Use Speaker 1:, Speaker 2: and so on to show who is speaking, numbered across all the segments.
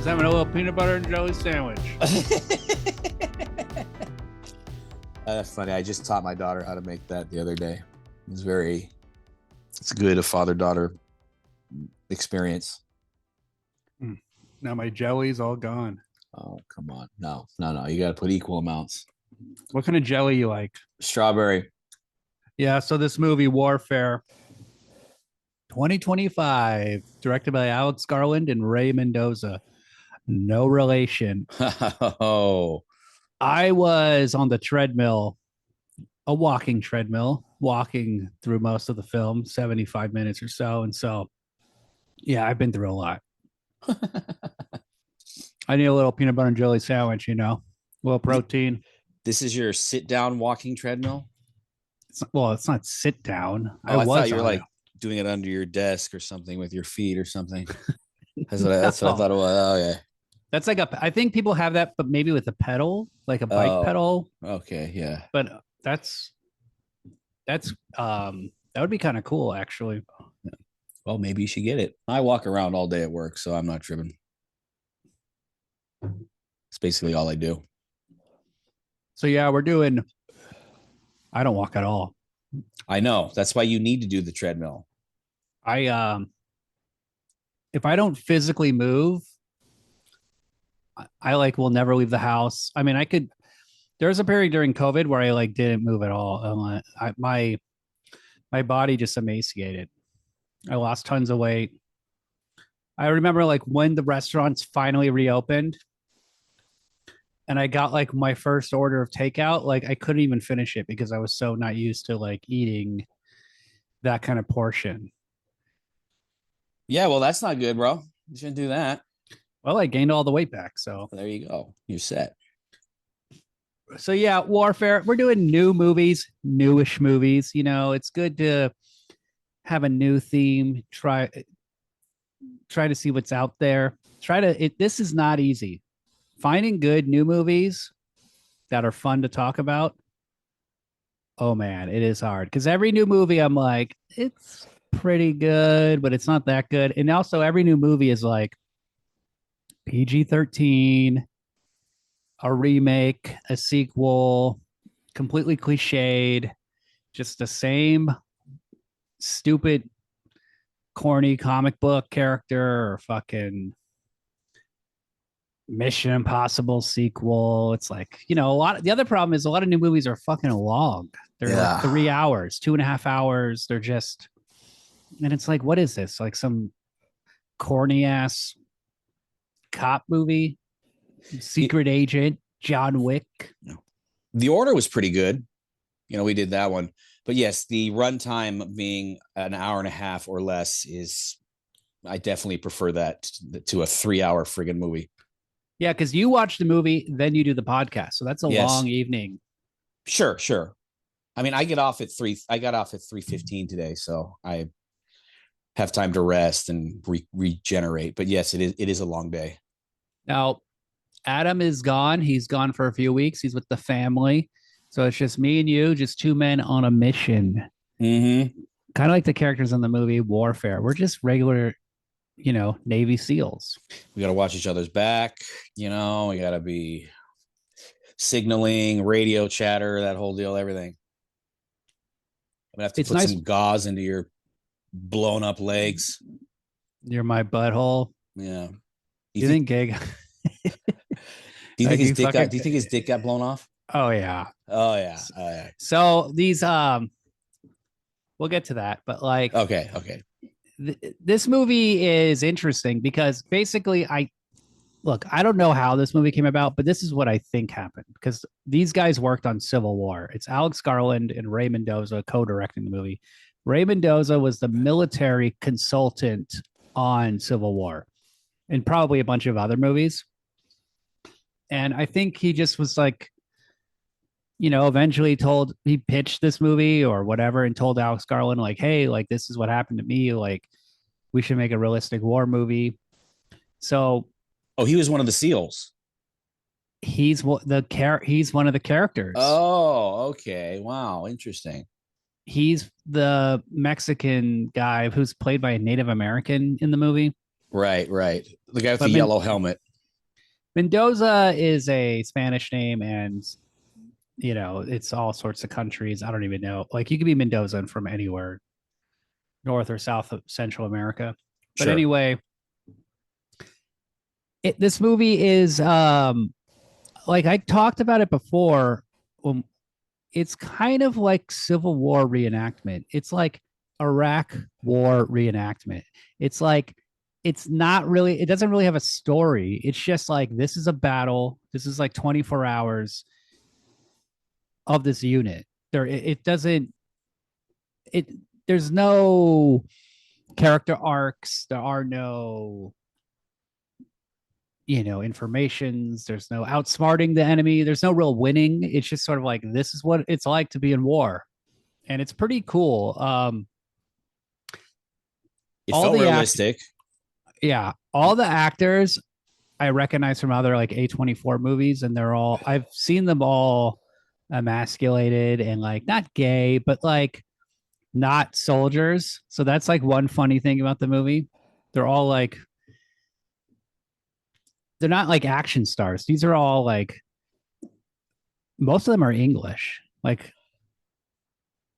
Speaker 1: having a little peanut butter and jelly sandwich.
Speaker 2: That's funny. I just taught my daughter how to make that the other day. It's good, a father-daughter experience.
Speaker 1: Now my jelly's all gone.
Speaker 2: Oh, come on. No. You got to put equal amounts.
Speaker 1: What kind of jelly you like?
Speaker 2: Strawberry.
Speaker 1: Yeah, so this movie, Warfare 2025, directed by Alex Garland and Ray Mendoza. No relation.
Speaker 2: Oh.
Speaker 1: I was on the treadmill, a walking treadmill, walking through most of the film, 75 minutes or so. And so, yeah, I've been through a lot. I need a little peanut butter and jelly sandwich, a little protein.
Speaker 2: This is your sit-down walking treadmill?
Speaker 1: It's not sit down.
Speaker 2: I thought you were like doing it under your desk or something with your feet or something. That's what I thought it was. Oh, yeah.
Speaker 1: That's like I think people have that, but maybe with a pedal, like a bike pedal.
Speaker 2: Okay, yeah.
Speaker 1: But that would be kind of cool, actually.
Speaker 2: Yeah. Well, maybe you should get it. I walk around all day at work, so I'm not tripping. It's basically all I do.
Speaker 1: So yeah, I don't walk at all.
Speaker 2: I know. That's why you need to do the treadmill.
Speaker 1: If I don't physically move, I will never leave the house. I mean, there was a period during COVID where I didn't move at all. My body just emaciated. I lost tons of weight. I remember when the restaurants finally reopened and I got my first order of takeout, I couldn't even finish it because I was so not used to eating that kind of portion.
Speaker 2: Yeah, well, that's not good, bro. You shouldn't do that.
Speaker 1: Well, I gained all the weight back, so
Speaker 2: there you go. You're set.
Speaker 1: So yeah, Warfare. We're doing new movies, newish movies. It's good to have a new theme. Try to see what's out there. This is not easy. Finding good new movies that are fun to talk about. Oh man, it is hard because every new movie I'm like, it's pretty good, but it's not that good. And also every new movie is PG-13, a remake, a sequel, completely cliched, just the same stupid, corny comic book character or fucking Mission Impossible sequel. It's the other problem is a lot of new movies are fucking long. They're 3 hours, 2.5 hours. They're just, and it's what is this? Some corny ass cop movie, secret agent, John Wick.
Speaker 2: The Order was pretty good. We did that one. But yes, the runtime being an hour and a half or less I definitely prefer that to a 3-hour friggin' movie.
Speaker 1: Yeah, because you watch the movie, then you do the podcast. So that's a long evening.
Speaker 2: Sure. I mean, I got off at 3:15 today, so I have time to rest and regenerate. But yes, it is a long day.
Speaker 1: Now, Adam is gone. He's gone for a few weeks. He's with the family. So it's just me and you, just two men on a mission.
Speaker 2: Mm-hmm.
Speaker 1: Kind of like the characters in the movie Warfare. We're just regular, Navy SEALs.
Speaker 2: We got to watch each other's back. We got to be signaling, radio chatter, that whole deal, everything. I'm going to have to put some gauze into your blown up legs.
Speaker 1: You're my butthole.
Speaker 2: Yeah.
Speaker 1: Do you think gig?
Speaker 2: Do you think his dick got blown off?
Speaker 1: Oh yeah. So these we'll get to that, but
Speaker 2: okay.
Speaker 1: This movie is interesting because basically I don't know how this movie came about, but this is what I think happened because these guys worked on Civil War. It's Alex Garland and Ray Mendoza co-directing the movie. Ray Mendoza was the military consultant on Civil War and probably a bunch of other movies. And I think he just was eventually he pitched this movie or whatever and told Alex Garland, hey, this is what happened to me. We should make a realistic war movie. So.
Speaker 2: Oh, he was one of the SEALs.
Speaker 1: He's one of the characters.
Speaker 2: Oh, okay. Wow. Interesting.
Speaker 1: He's the Mexican guy who's played by a Native American in the movie.
Speaker 2: Right. The guy with the yellow helmet.
Speaker 1: Mendoza is a Spanish name, and it's all sorts of countries. I don't even know. Like you could be Mendoza from anywhere, North or South of Central America. But
Speaker 2: Sure.
Speaker 1: anyway, this movie is like I talked about it before. Um, it's kind of like Civil War reenactment. It's like Iraq War reenactment. It's like it's not really. It doesn't really have a story. It's just like this is a battle. This is like 24 hours of this unit. It doesn't. It there's no character arcs. There are no informations. There's no outsmarting the enemy. There's no real winning. It's just sort of like this is what it's like to be in war, and it's pretty cool.
Speaker 2: It
Speaker 1: All
Speaker 2: felt
Speaker 1: the act
Speaker 2: realistic.
Speaker 1: Yeah, all the actors I recognize from other like A24 movies, and I've seen them all emasculated and like not gay, but like not soldiers. So that's like one funny thing about the movie. They're all like they're not like action stars. These are all like most of them are English. Like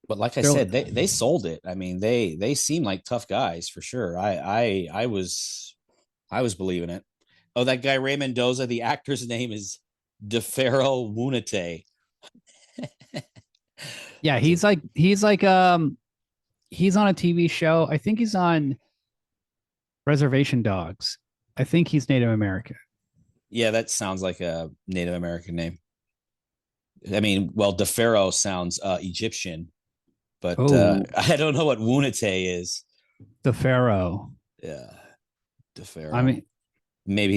Speaker 2: But like I
Speaker 1: they're
Speaker 2: said, they sold it. I mean, they seem like tough guys for sure. I was believing it. Oh, that guy Ray Mendoza, the actor's name is DeFaro Wunate.
Speaker 1: yeah,
Speaker 2: That's a
Speaker 1: he's on a TV show. I think he's on Reservation Dogs. I think he's Native American.
Speaker 2: Yeah, that sounds like a Native American name. I mean, well, DeFaro sounds Egyptian, but
Speaker 1: Oh,
Speaker 2: I don't know what Wunate is.
Speaker 1: the Pharaoh.
Speaker 2: Yeah,
Speaker 1: I
Speaker 2: DeFaro.
Speaker 1: mean,
Speaker 2: Maybe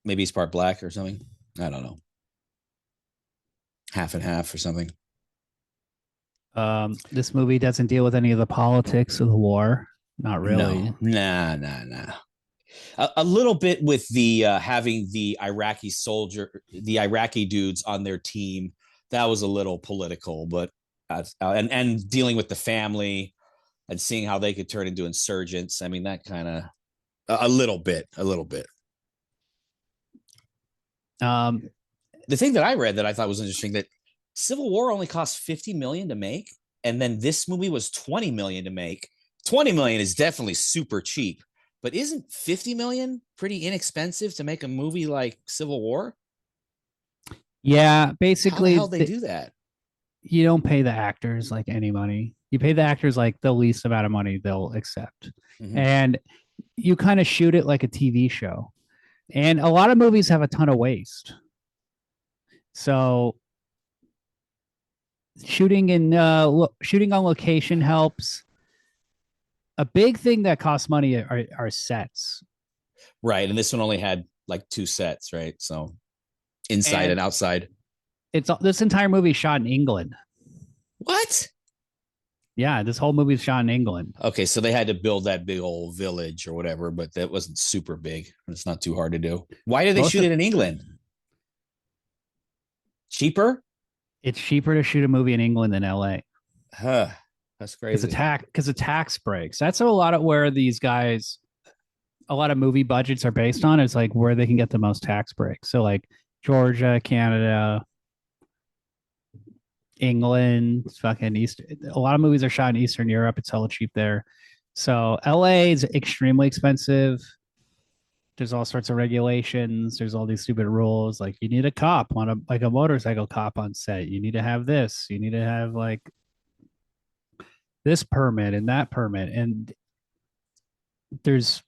Speaker 2: he's part black or something. I don't know. Half and half or something.
Speaker 1: this movie doesn't deal with any of the politics of the war. Not
Speaker 2: No,
Speaker 1: really.
Speaker 2: nah. A little bit with the having the Iraqi dudes on their team. That was a little political, but and dealing with the family and seeing how they could turn into insurgents. I mean, that kind of a little bit.
Speaker 1: Um,
Speaker 2: The thing that I read that I thought was interesting that Civil War only cost 50 million to make, and then this movie was 20 million to make. 20 million is definitely super cheap, but isn't 50 million pretty inexpensive to make a movie like Civil War?
Speaker 1: yeah,
Speaker 2: How the hell
Speaker 1: basically,
Speaker 2: they do that?
Speaker 1: you don't pay the actors like any money. You pay the actors like the least amount of money they'll accept,
Speaker 2: Mm-hmm.
Speaker 1: and you kind of shoot it like a TV show. And a lot of movies have a ton of waste. So shooting on location helps. A big thing that costs money are sets.
Speaker 2: Right, and this one only had like two sets, right? So inside
Speaker 1: And
Speaker 2: and outside.
Speaker 1: it's this entire movie shot in England.
Speaker 2: What?
Speaker 1: Yeah, this whole movie is shot in England.
Speaker 2: Okay, so they had to build that big old village or whatever, but that wasn't super big. It's not too hard to do. Why did they
Speaker 1: Most
Speaker 2: shoot
Speaker 1: of
Speaker 2: it in England? Cheaper?
Speaker 1: It's cheaper to shoot a movie in England than LA
Speaker 2: Huh. That's crazy.
Speaker 1: because of tax breaks. That's a lot of where a lot of movie budgets are based on is like where they can get the most tax breaks. So like Georgia, Canada, England, fucking East. A lot of movies are shot in Eastern Europe. It's hella cheap there. So LA is extremely expensive. There's all sorts of regulations. There's all these stupid rules. Like you need a cop on a motorcycle cop on set. You need to have this. You need to have like this permit and that permit. And there's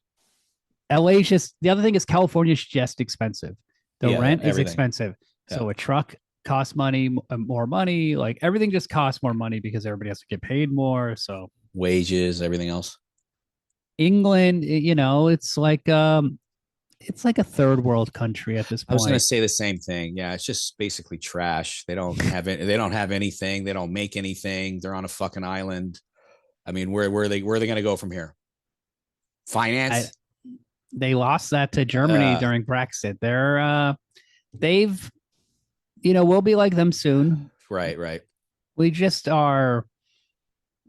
Speaker 1: LA's just the other thing is California's just expensive. The
Speaker 2: Yeah,
Speaker 1: rent is
Speaker 2: everything.
Speaker 1: expensive.
Speaker 2: Yeah.
Speaker 1: So a truck costs money, more money. Like everything just costs more money because everybody has to get paid more. So
Speaker 2: Wages, everything else.
Speaker 1: England, it's like a third world country at this
Speaker 2: I was going to
Speaker 1: point.
Speaker 2: say the same thing. Yeah, it's just basically trash. They don't have it. They don't have anything. They don't make anything. They're on a fucking island. I mean, where are they going to go from here?
Speaker 1: I
Speaker 2: Finance?
Speaker 1: They lost that to Germany
Speaker 2: Uh,
Speaker 1: during Brexit. They've we'll be like them soon.
Speaker 2: right.
Speaker 1: We just are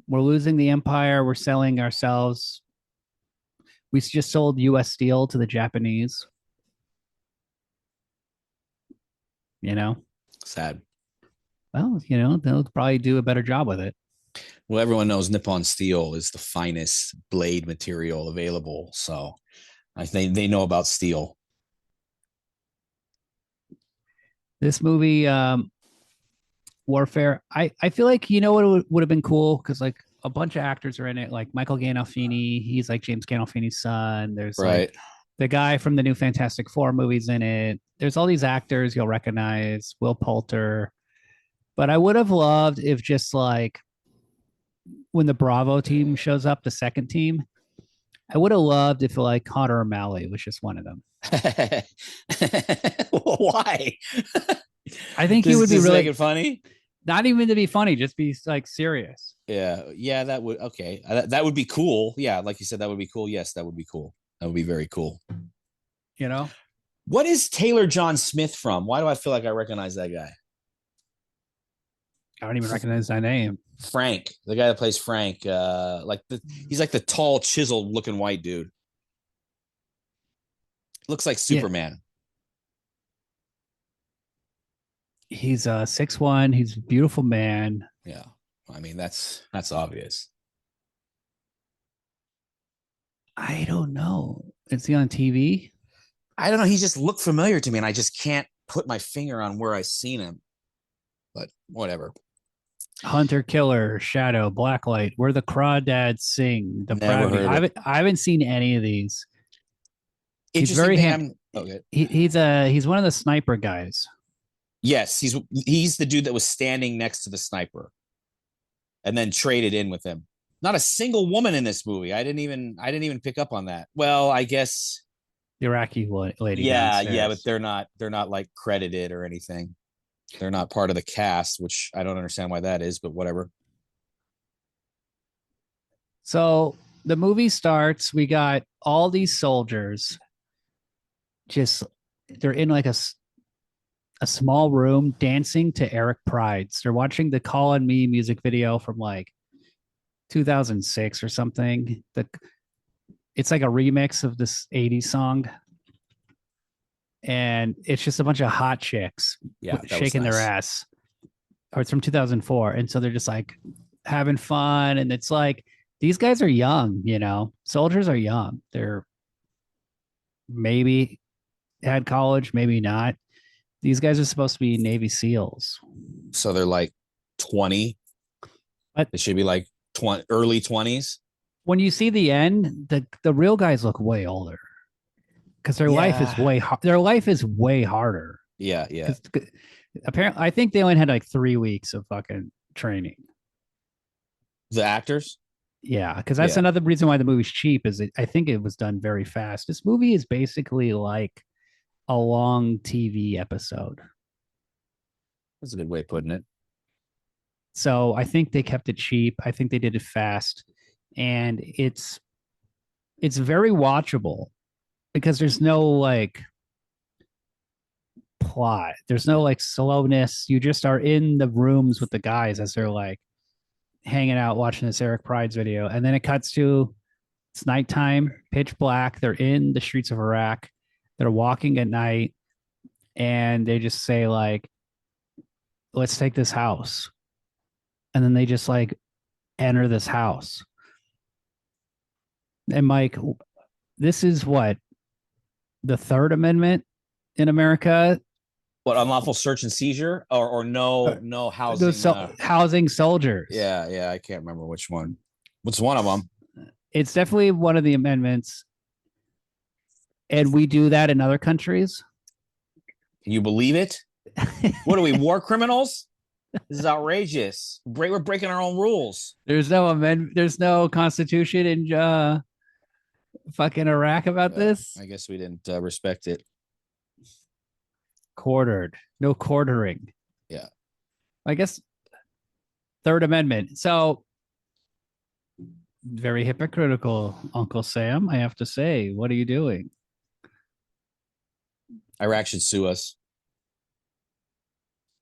Speaker 1: we're losing the empire, we're selling ourselves. We just sold US Steel to the Japanese. You know,
Speaker 2: Sad.
Speaker 1: well, they'll probably do a better job with it.
Speaker 2: Well, everyone knows Nippon steel is the finest blade material available, so I think they know about steel.
Speaker 1: This movie, Warfare, I feel like what would have been cool because like a bunch of actors are in it, like Michael Gandolfini, he's like James Gandolfini's son. There's like
Speaker 2: Right.
Speaker 1: the guy from the new Fantastic Four movies in it. There's all these actors you'll recognize, Will Poulter. But I would have loved if just like when the Bravo team shows up, the second team, I would have loved if like Connor O'Malley was just one of them.
Speaker 2: Why?
Speaker 1: I think he
Speaker 2: Does
Speaker 1: would be
Speaker 2: this make
Speaker 1: really
Speaker 2: it funny?
Speaker 1: not even to be funny, just be like serious.
Speaker 2: Yeah, that would okay. That would be cool. Yeah, like you said, that would be cool. Yes, that would be cool. That would be very cool.
Speaker 1: You know,
Speaker 2: What is Taylor John Smith from? Why do I feel like I recognize that guy?
Speaker 1: I don't even recognize that name.
Speaker 2: Frank, the guy that plays Frank, he's like the tall, chiseled looking white dude. Looks like
Speaker 1: Yeah,
Speaker 2: Superman.
Speaker 1: he's 6'1". He's a beautiful man.
Speaker 2: Yeah. I mean, that's obvious.
Speaker 1: I don't know. Is he on TV?
Speaker 2: I don't know. He just looked familiar to me, and I just can't put my finger on where I seen him. But whatever.
Speaker 1: Hunter Killer, Shadow, Blacklight, Where the Crawdads Sing,
Speaker 2: Never
Speaker 1: Depravity.
Speaker 2: heard of it.
Speaker 1: I haven't seen any of these. He's
Speaker 2: Interesting
Speaker 1: very
Speaker 2: thing.
Speaker 1: hand.
Speaker 2: Okay.
Speaker 1: He's one of the sniper guys.
Speaker 2: Yes, he's the dude that was standing next to the sniper, and then traded in with him. Not a single woman in this movie. I didn't even pick up on that. Well, I guess
Speaker 1: The Iraqi lady
Speaker 2: yeah, but
Speaker 1: downstairs.
Speaker 2: they're not like credited or anything. They're not part of the cast, which I don't understand why that is, but whatever.
Speaker 1: So the movie starts. We got all these soldiers. Just they're in like a small room dancing to Eric Pride's. They're watching the Call on Me music video from like 2006 or something. It's like a remix of this 80s song. And it's just a bunch of hot chicks
Speaker 2: Yeah, that was
Speaker 1: shaking their
Speaker 2: nice.
Speaker 1: ass. Or it's from 2004. And so they're just like having fun. And it's like, these guys are young, soldiers are young. They're maybe had college, maybe not. These guys are supposed to be Navy SEALs.
Speaker 2: So they're like 20.
Speaker 1: But
Speaker 2: It should be like early 20s.
Speaker 1: when you see the end, the real guys look way older because
Speaker 2: Yeah.
Speaker 1: their life is way harder.
Speaker 2: Yeah, yeah.
Speaker 1: Apparently, I think they only had like 3 weeks of fucking training.
Speaker 2: The actors?
Speaker 1: Yeah, because that's
Speaker 2: Yeah.
Speaker 1: another reason why the movie's cheap. I think it was done very fast. This movie is basically like a long TV episode.
Speaker 2: That's a good way of putting it.
Speaker 1: So I think they kept it cheap. I think they did it fast, and it's very watchable because there's no like plot. There's no like slowness. You just are in the rooms with the guys as they're like hanging out watching this Eric Pride's video, and then it cuts to it's nighttime, pitch black. They're in the streets of Iraq. They're walking at night, and they just say like, "Let's take this house," and then they just like enter this house. And Mike, this is what the Third Amendment in America.
Speaker 2: What, unlawful search and seizure or no housing?
Speaker 1: Those housing soldiers.
Speaker 2: Yeah, I can't remember which one. What's one of them?
Speaker 1: It's definitely one of the amendments, and we do that in other countries.
Speaker 2: Can you believe it? What are we, war criminals? This is outrageous. We're breaking our own rules.
Speaker 1: There's no amendment. There's no constitution in fucking Iraq about this.
Speaker 2: I guess we didn't respect it.
Speaker 1: Quartered. No quartering.
Speaker 2: Yeah.
Speaker 1: I guess Third Amendment. So very hypocritical, Uncle Sam. I have to say. What are you doing?
Speaker 2: Iraq should sue us.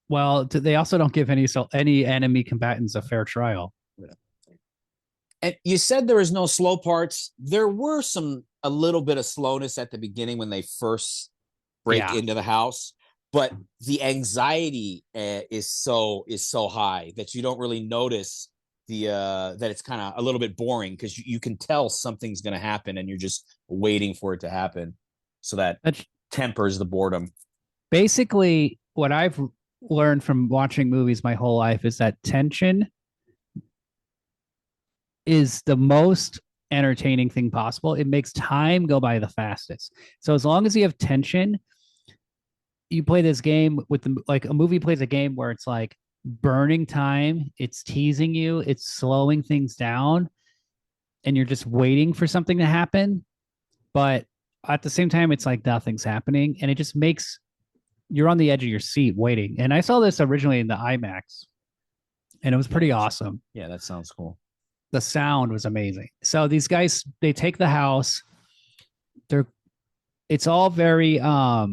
Speaker 1: Well, they also don't give any enemy combatants a fair trial.
Speaker 2: Yeah. And you said there was no slow parts. There were a little bit of slowness at the beginning when they first break into the house. but the anxiety is so high that you don't really notice the that it's kind of a little bit boring because you can tell something's going to happen and you're just waiting for it to happen, so that
Speaker 1: That's
Speaker 2: tempers the boredom.
Speaker 1: basically what I've learned from watching movies my whole life is that tension is the most entertaining thing possible. It makes time go by the fastest. So as long as you have tension, you play this game with the like a movie plays a game where it's like burning time, it's teasing you, it's slowing things down, and you're just waiting for something to happen. But at the same time, it's like nothing's happening, and it just makes you're on the edge of your seat waiting. And I saw this originally in the IMAX, and it was pretty awesome.
Speaker 2: Yeah, that sounds cool.
Speaker 1: The sound was amazing. So these guys, they take the house. They're it's all very I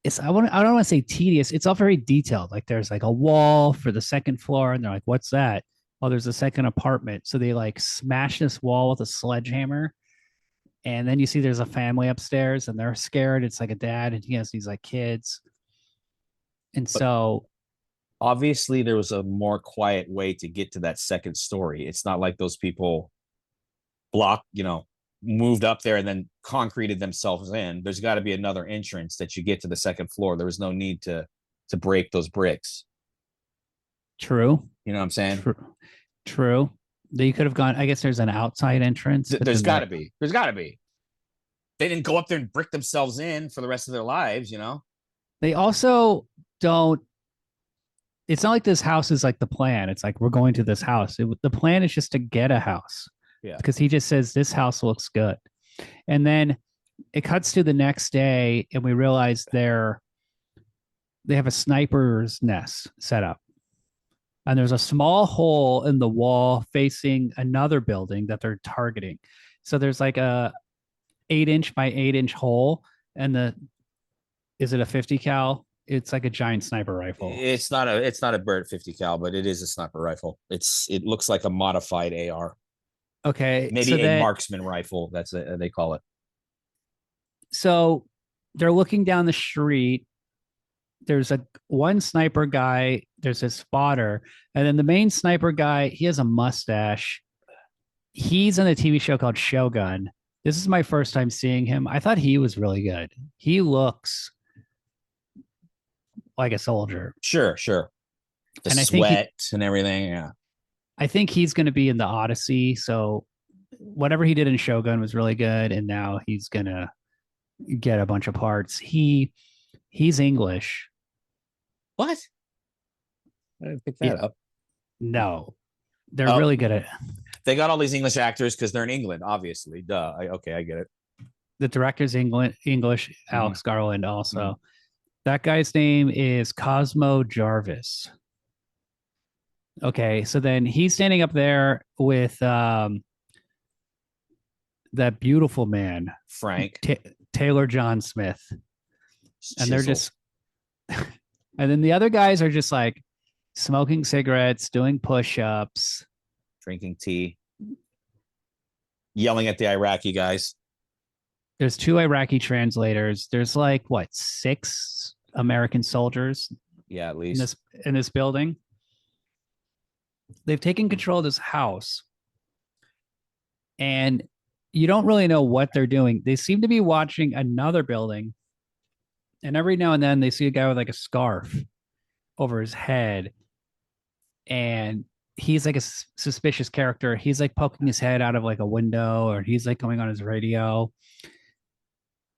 Speaker 1: don't want to say tedious. It's all very detailed. Like there's like a wall for the second floor, and they're like, "What's that?" Oh, there's a second apartment. So they like smash this wall with a sledgehammer, and then you see there's a family upstairs, and they're scared. It's like a dad, and he has these like kids, and
Speaker 2: But
Speaker 1: so
Speaker 2: obviously, there was a more quiet way to get to that second story. It's not like those people block, moved up there and then concreted themselves in. There's got to be another entrance that you get to the second floor. There was no need to break those bricks.
Speaker 1: true,
Speaker 2: You know what I'm saying?
Speaker 1: true. That you could have gone. I guess there's an outside entrance.
Speaker 2: There's got to be. There's got to be. They didn't go up there and brick themselves in for the rest of their lives.
Speaker 1: They also don't. It's not like this house is like the plan. It's like we're going to this house. The plan is just to get a house.
Speaker 2: Yeah.
Speaker 1: Because he just says this house looks good, and then it cuts to the next day, and we realize they have a sniper's nest set up, and there's a small hole in the wall facing another building that they're targeting. So there's like a 8-inch by 8-inch hole, and is it a 50 cal? It's like a giant sniper rifle.
Speaker 2: It's not a Bird 50 cal, but it is a sniper rifle. It looks like a modified AR.
Speaker 1: Okay,
Speaker 2: Maybe
Speaker 1: so
Speaker 2: a marksman rifle. They call it.
Speaker 1: So they're looking down the street. There's a one sniper guy. There's a spotter, and then the main sniper guy. He has a mustache. He's in a TV show called Shogun. This is my first time seeing him. I thought he was really good. He looks like a soldier.
Speaker 2: Sure. The and sweat and everything. Yeah.
Speaker 1: I think he's going to be in the Odyssey. So whatever he did in Shogun was really good, and now he's going to get a bunch of parts. He's English.
Speaker 2: What? I didn't pick that up.
Speaker 1: No, they're really good at.
Speaker 2: They got all these English actors because they're in England, obviously. Duh. I get it.
Speaker 1: The director's English. Alex Garland also. Mm. That guy's name is Cosmo Jarvis. Okay, so then he's standing up there with that beautiful man,
Speaker 2: Frank
Speaker 1: Taylor John Smith, and they're just, and then the other guys are just like smoking cigarettes, doing push-ups,
Speaker 2: drinking tea, yelling at the Iraqi guys.
Speaker 1: There's 2 Iraqi translators. There's like 6 American soldiers.
Speaker 2: Yeah, at least
Speaker 1: in this building. They've taken control of this house, and you don't really know what they're doing. They seem to be watching another building, and every now and then they see a guy with like a scarf over his head, and he's like a suspicious character. He's like poking his head out of like a window, or he's like going on his radio.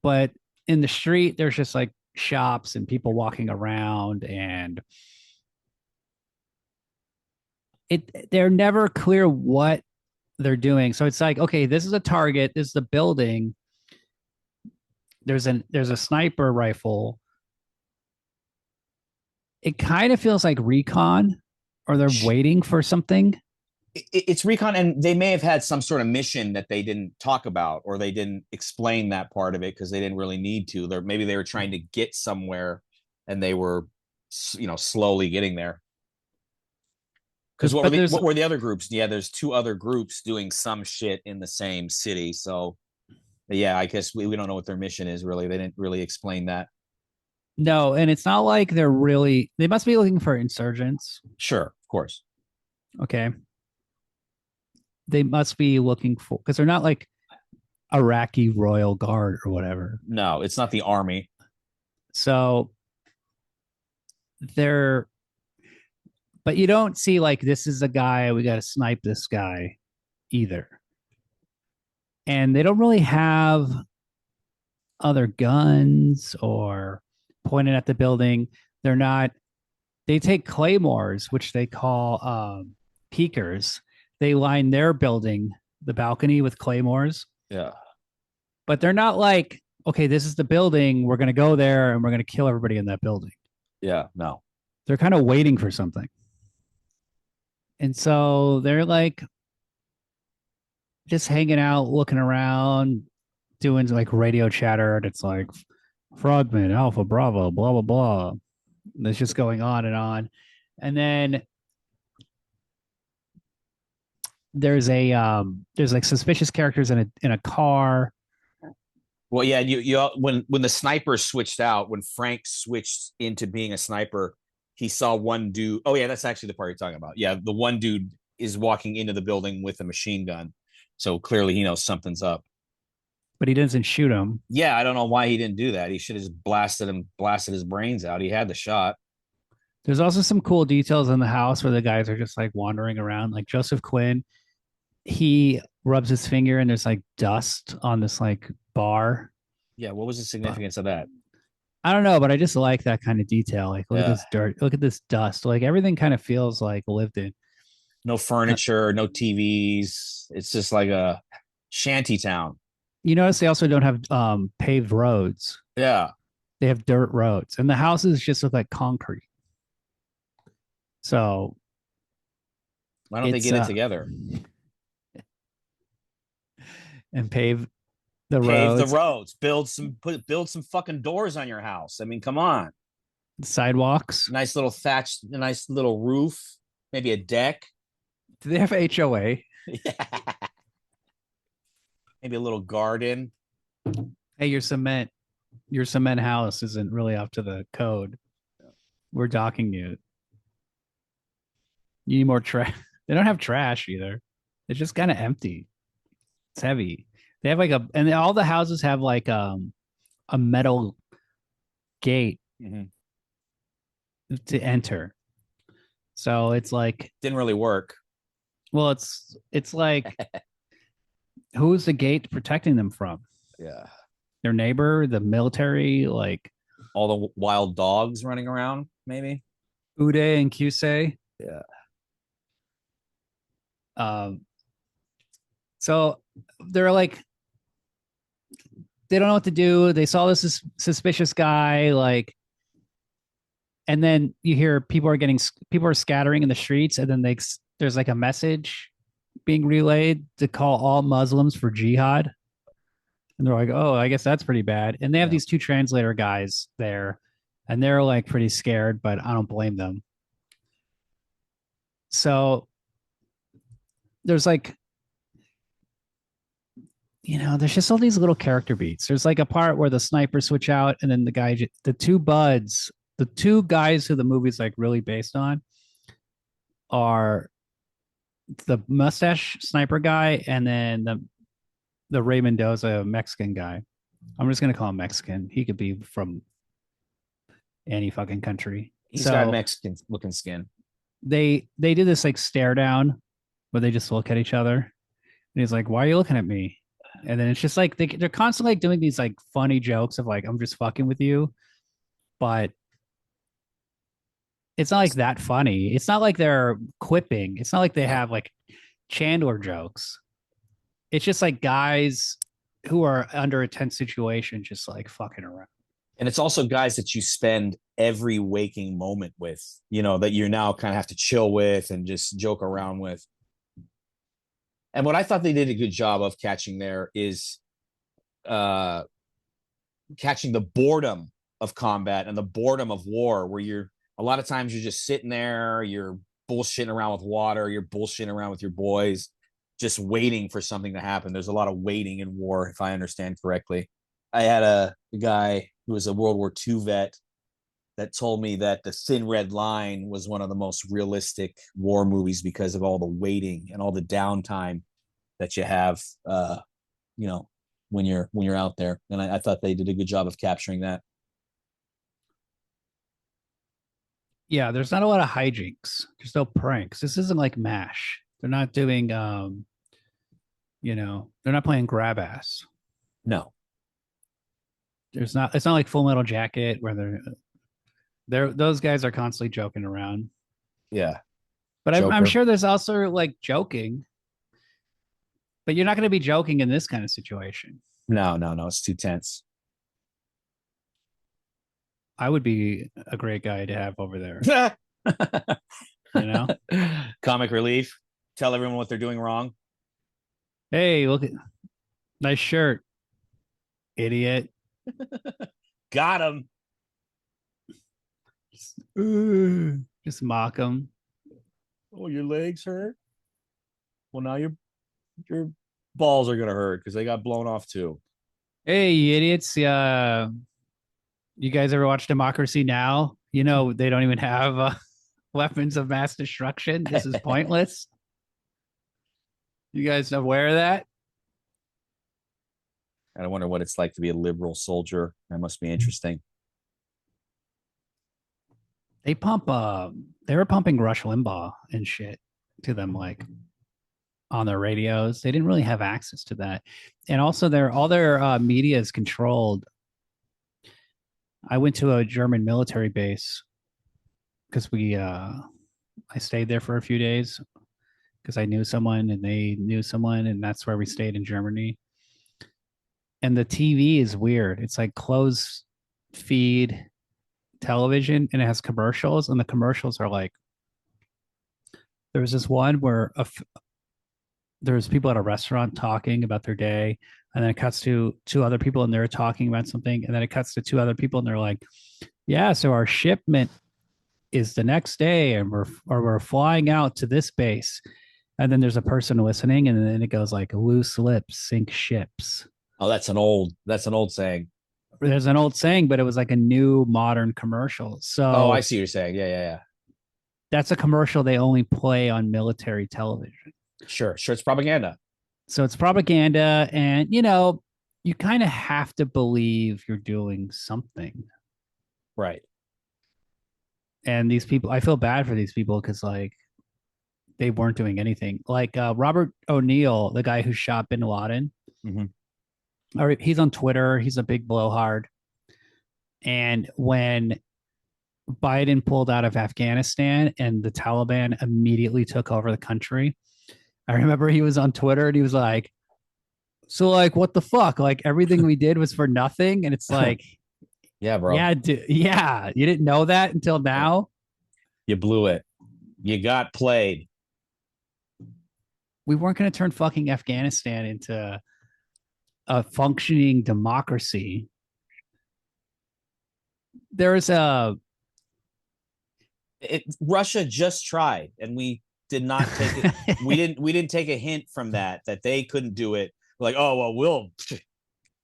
Speaker 1: But in the street, there's just like shops and people walking around, and they're never clear what they're doing. So it's like, okay, this is a target. This is the building. There's a sniper rifle. It kind of feels like recon, or they're waiting for something.
Speaker 2: It's recon, and they may have had some sort of mission that they didn't talk about, or they didn't explain that part of it because they didn't really need to. Maybe they were trying to get somewhere, and they were, slowly getting there. Because what were the other groups? Yeah, there's 2 other groups doing some shit in the same city. So Yeah, I guess we don't know what their mission is really. They didn't really explain that.
Speaker 1: No, and it's not like they must be looking for insurgents.
Speaker 2: Sure, of course.
Speaker 1: Okay. They must be looking for, because they're not like Iraqi royal guard or whatever.
Speaker 2: No, it's not the army.
Speaker 1: So they're, but you don't see like this is a guy, we got to snipe this guy either. And they don't really have other guns or pointed at the building. They're not, they take claymores, which they call peekers. They line their building, the balcony, with claymores.
Speaker 2: Yeah.
Speaker 1: But they're not like, okay, this is the building. We're going to go there and we're going to kill everybody in that building.
Speaker 2: Yeah. No.
Speaker 1: They're kind of waiting for something. And so they're like just hanging out, looking around, doing like radio chatter. And it's like Frogman, Alpha, Bravo, blah, blah, blah. And it's just going on and on. And then there's like suspicious characters in a car.
Speaker 2: Well, yeah, you when the sniper switched out, when Frank switched into being a sniper, he saw one dude. Oh yeah, that's actually the part you're talking about. Yeah, the one dude is walking into the building with a machine gun, so clearly he knows something's up.
Speaker 1: But he doesn't shoot him.
Speaker 2: Yeah, I don't know why he didn't do that. He should have just blasted his brains out. He had the shot.
Speaker 1: There's also some cool details in the house where the guys are just like wandering around. Like Joseph Quinn, he rubs his finger and there's like dust on this like bar.
Speaker 2: Yeah, what was the significance of that?
Speaker 1: I don't know, but I just like that kind of detail. Like, look at this dirt, look at this dust. Like everything kind of feels like lived in.
Speaker 2: No furniture, no TVs. It's just like a shanty town.
Speaker 1: You notice they also don't have paved roads.
Speaker 2: Yeah.
Speaker 1: They have dirt roads, and the houses just look like concrete. So
Speaker 2: why don't they get it together
Speaker 1: and pave the
Speaker 2: roads? Build some fucking doors on your house. I mean, come on.
Speaker 1: Sidewalks.
Speaker 2: Nice little thatch, a nice little roof, maybe a deck.
Speaker 1: Do they have HOA?
Speaker 2: Yeah. Maybe a little garden.
Speaker 1: Hey, your cement house isn't really up to the code. We're docking you. You need more trash. They don't have trash either. It's just kind of empty. It's heavy. They have like and all the houses have like a metal gate to enter. So it's like
Speaker 2: didn't really work.
Speaker 1: Well, it's like who's the gate protecting them from?
Speaker 2: Yeah.
Speaker 1: Their neighbor, the military, like
Speaker 2: all the wild dogs running around, maybe.
Speaker 1: Uday and Kyusei.
Speaker 2: Yeah.
Speaker 1: So they're like, they don't know what to do. They saw this suspicious guy, like, and then you hear people are scattering in the streets, and then there's like a message being relayed to call all Muslims for jihad. And they're like, oh, I guess that's pretty bad. And they have these two translator guys there, and they're like pretty scared, but I don't blame them. So there's like, there's just all these little character beats. There's like a part where the snipers switch out, and then the two guys who the movie's like really based on are the mustache sniper guy and then the Ray Mendoza Mexican guy. I'm just gonna call him Mexican. He could be from any fucking country.
Speaker 2: He's got Mexican looking skin.
Speaker 1: They do this like stare down where they just look at each other. And he's like, why are you looking at me? And then it's just like they're constantly like doing these like funny jokes of like, I'm just fucking with you. But it's not like that funny. It's not like they're quipping. It's not like they have like Chandler jokes. It's just like guys who are under a tense situation, just like fucking around.
Speaker 2: And it's also guys that you spend every waking moment with, that you now kind of have to chill with and just joke around with. And what I thought they did a good job of catching there is catching the boredom of combat and the boredom of war, where a lot of times you're just sitting there, you're bullshitting around with water, you're bullshitting around with your boys, just waiting for something to happen. There's a lot of waiting in war, if I understand correctly. I had a guy who was a World War II vet that told me that The Thin Red Line was one of the most realistic war movies because of all the waiting and all the downtime that you have, you know, when you're out there. And I thought they did a good job of capturing that.
Speaker 1: Yeah, there's not a lot of hijinks. There's no pranks. This isn't like MASH. They're not doing they're not playing grab ass.
Speaker 2: No.
Speaker 1: There's not it's not like Full Metal Jacket where they're those guys are constantly joking around.
Speaker 2: Yeah.
Speaker 1: But I'm sure there's also like joking, but you're not going to be joking in this kind of situation.
Speaker 2: No, no, no. It's too tense.
Speaker 1: I would be a great guy to have over there. You know,
Speaker 2: comic relief. Tell everyone what they're doing wrong.
Speaker 1: Hey, look at nice shirt, idiot.
Speaker 2: Got him.
Speaker 1: Just mock them.
Speaker 2: Oh, your legs hurt. Well, now your balls are gonna hurt because they got blown off too.
Speaker 1: Hey, you idiots! You guys ever watch Democracy Now? You know they don't even have weapons of mass destruction. This is pointless. You guys aware of that?
Speaker 2: I wonder what it's like to be a liberal soldier. That must be interesting.
Speaker 1: They pump they were pumping Rush Limbaugh and shit to them like on their radios. They didn't really have access to that. And also all their media is controlled. I went to a German military base because I stayed there for a few days because I knew someone and they knew someone, and that's where we stayed in Germany. And the TV is weird. It's like closed feed television, and it has commercials, and the commercials are like, there was this one where there's people at a restaurant talking about their day, and then it cuts to two other people and they're talking about something, and then it cuts to two other people and they're like, yeah, so our shipment is the next day and we're flying out to this base. And then there's a person listening, and then it goes like, loose lips sink ships.
Speaker 2: Oh, that's an old saying.
Speaker 1: There's an old saying, but it was like a new modern commercial. So
Speaker 2: I see what you're saying. Yeah.
Speaker 1: That's a commercial they only play on military television.
Speaker 2: Sure. It's propaganda.
Speaker 1: So it's propaganda, and you kind of have to believe you're doing something.
Speaker 2: Right.
Speaker 1: And these people, I feel bad for these people because like they weren't doing anything. Like Robert O'Neill, the guy who shot Bin Laden.
Speaker 2: Mm-hmm.
Speaker 1: He's on Twitter. He's a big blowhard. And when Biden pulled out of Afghanistan and the Taliban immediately took over the country, I remember he was on Twitter and he was like, so like, what the fuck? Like everything we did was for nothing. And it's like,
Speaker 2: yeah, bro.
Speaker 1: Yeah. You didn't know that until now.
Speaker 2: You blew it. You got played.
Speaker 1: We weren't going to turn fucking Afghanistan into a functioning democracy. There's
Speaker 2: Russia just tried, and we did not take it. we didn't take a hint from that they couldn't do it. We're like, oh well,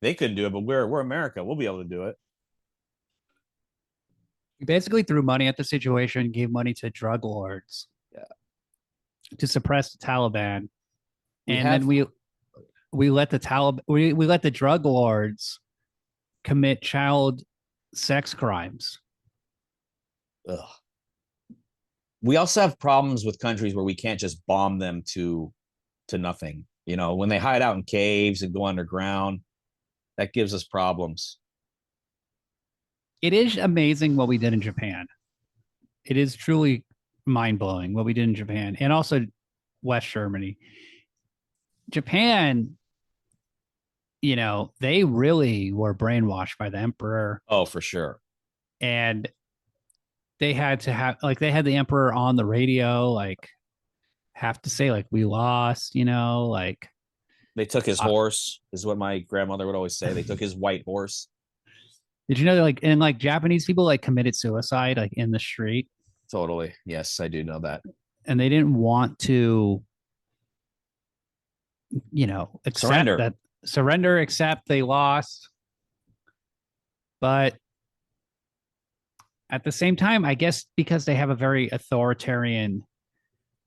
Speaker 2: they couldn't do it, but we're America. We'll be able to do it.
Speaker 1: We basically threw money at the situation, gave money to drug lords, to suppress the Taliban, then we let the Taliban we let the drug lords commit child sex crimes.
Speaker 2: Ugh. We also have problems with countries where we can't just bomb them to nothing. When they hide out in caves and go underground, that gives us problems.
Speaker 1: It is amazing what we did in Japan. It is truly mind-blowing what we did in Japan, and also West Germany. Japan, they really were brainwashed by the emperor.
Speaker 2: Oh, for sure.
Speaker 1: And they had to have they had the emperor on the radio, have to say we lost,
Speaker 2: they took his horse, is what my grandmother would always say. They took his white horse.
Speaker 1: Did you know that Japanese people committed suicide in the street?
Speaker 2: Totally. Yes, I do know that.
Speaker 1: And they didn't want to accept
Speaker 2: Surrender.
Speaker 1: that surrender, accept they lost. But at the same time, I guess because they have a very authoritarian,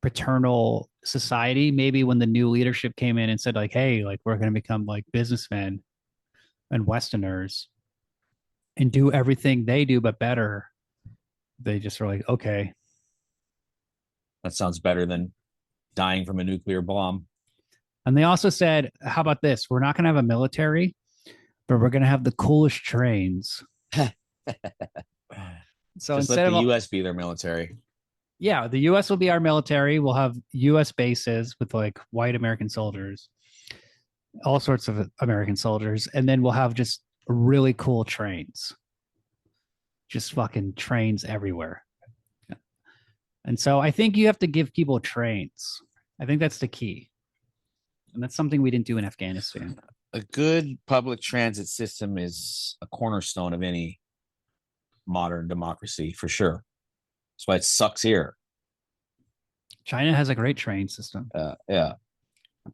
Speaker 1: paternal society, maybe when the new leadership came in and said, like, hey, like, we're going to become like businessmen and Westerners and do everything they do, but better, they just were like, okay.
Speaker 2: That sounds better than dying from a nuclear bomb.
Speaker 1: And they also said, how about this? We're not going to have a military, but we're going to have the coolest trains. So
Speaker 2: Just let
Speaker 1: instead
Speaker 2: the
Speaker 1: of,
Speaker 2: U.S. be their military.
Speaker 1: yeah, the US will be our military. We'll have US bases with like white American soldiers, all sorts of American soldiers. And then we'll have just really cool trains, just fucking trains everywhere. And so I think you have to give people trains. I think that's the key. And that's something we didn't do in Afghanistan.
Speaker 2: A good public transit system is a cornerstone of any modern democracy, for sure. That's why it sucks here.
Speaker 1: China has a great train system.
Speaker 2: Yeah.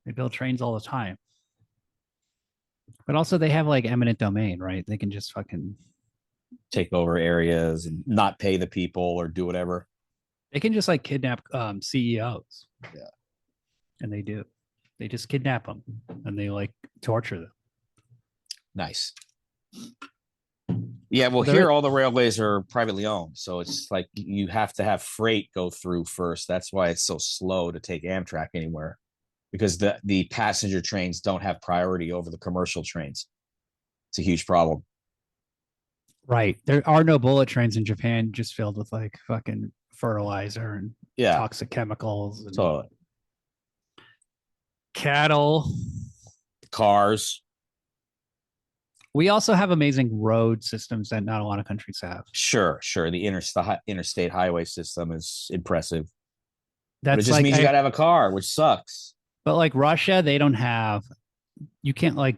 Speaker 1: They build trains all the time. But also they have like eminent domain, right? They can just fucking
Speaker 2: take over areas and not pay the people or do whatever.
Speaker 1: They can just like kidnap CEOs.
Speaker 2: Yeah.
Speaker 1: And they do. They just kidnap them and they like torture them.
Speaker 2: Nice. Yeah, well, here all the railways are privately owned, so it's like you have to have freight go through first. That's why it's so slow to take Amtrak anywhere, because the passenger trains don't have priority over the commercial trains. It's a huge problem.
Speaker 1: Right. There are no bullet trains in Japan, just filled with like fucking fertilizer and toxic chemicals and
Speaker 2: totally.
Speaker 1: Cattle,
Speaker 2: cars.
Speaker 1: We also have amazing road systems that not a lot of countries have.
Speaker 2: Sure. The interstate highway system is impressive.
Speaker 1: But
Speaker 2: it just means you got to have a car, which sucks.
Speaker 1: But like Russia, they don't have. You can't like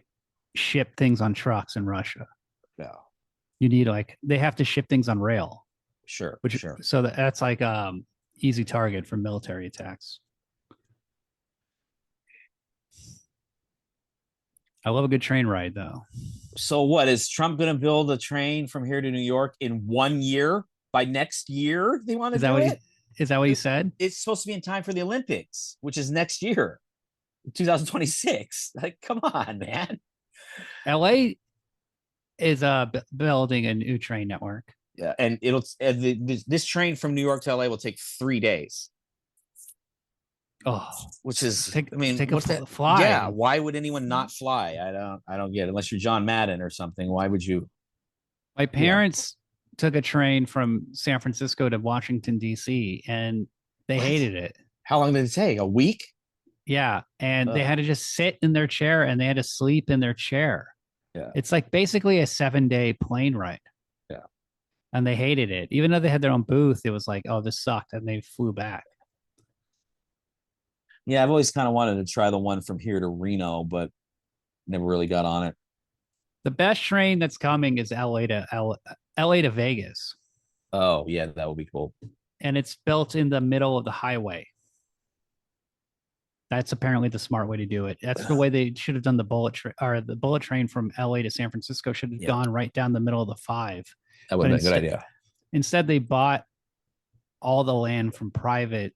Speaker 1: ship things on trucks in Russia.
Speaker 2: No.
Speaker 1: You need like they have to ship things on rail.
Speaker 2: Sure.
Speaker 1: So that's like easy target for military attacks. I love a good train ride, though.
Speaker 2: So what, is Trump going to build a train from here to New York in 1 year? By next year, they want to do it?
Speaker 1: Is that what he said?
Speaker 2: It's supposed to be in time for the Olympics, which is next year, 2026. Like, come on, man.
Speaker 1: LA is building a new train network.
Speaker 2: Yeah, and this train from New York to LA will take 3 days.
Speaker 1: Oh,
Speaker 2: which is
Speaker 1: take a fly.
Speaker 2: Yeah, why would anyone not fly? I don't get it. Unless you're John Madden or something. Why would you?
Speaker 1: My parents took a train from San Francisco to Washington D.C. and they hated it.
Speaker 2: How long did it take? A week?
Speaker 1: Yeah, and they had to just sit in their chair and they had to sleep in their chair.
Speaker 2: Yeah,
Speaker 1: it's like basically a 7-day plane ride.
Speaker 2: Yeah,
Speaker 1: and they hated it. Even though they had their own booth, it was like, oh, this sucked, and they flew back.
Speaker 2: Yeah, I've always kind of wanted to try the one from here to Reno, but never really got on it.
Speaker 1: The best train that's coming is LA to Vegas.
Speaker 2: Oh, yeah, that would be cool.
Speaker 1: And it's built in the middle of the highway. That's apparently the smart way to do it. That's the way they should have done the bullet train, or the bullet train from LA to San Francisco should have gone right down the middle of the 5.
Speaker 2: That would have been a good idea.
Speaker 1: Instead, they bought all the land from private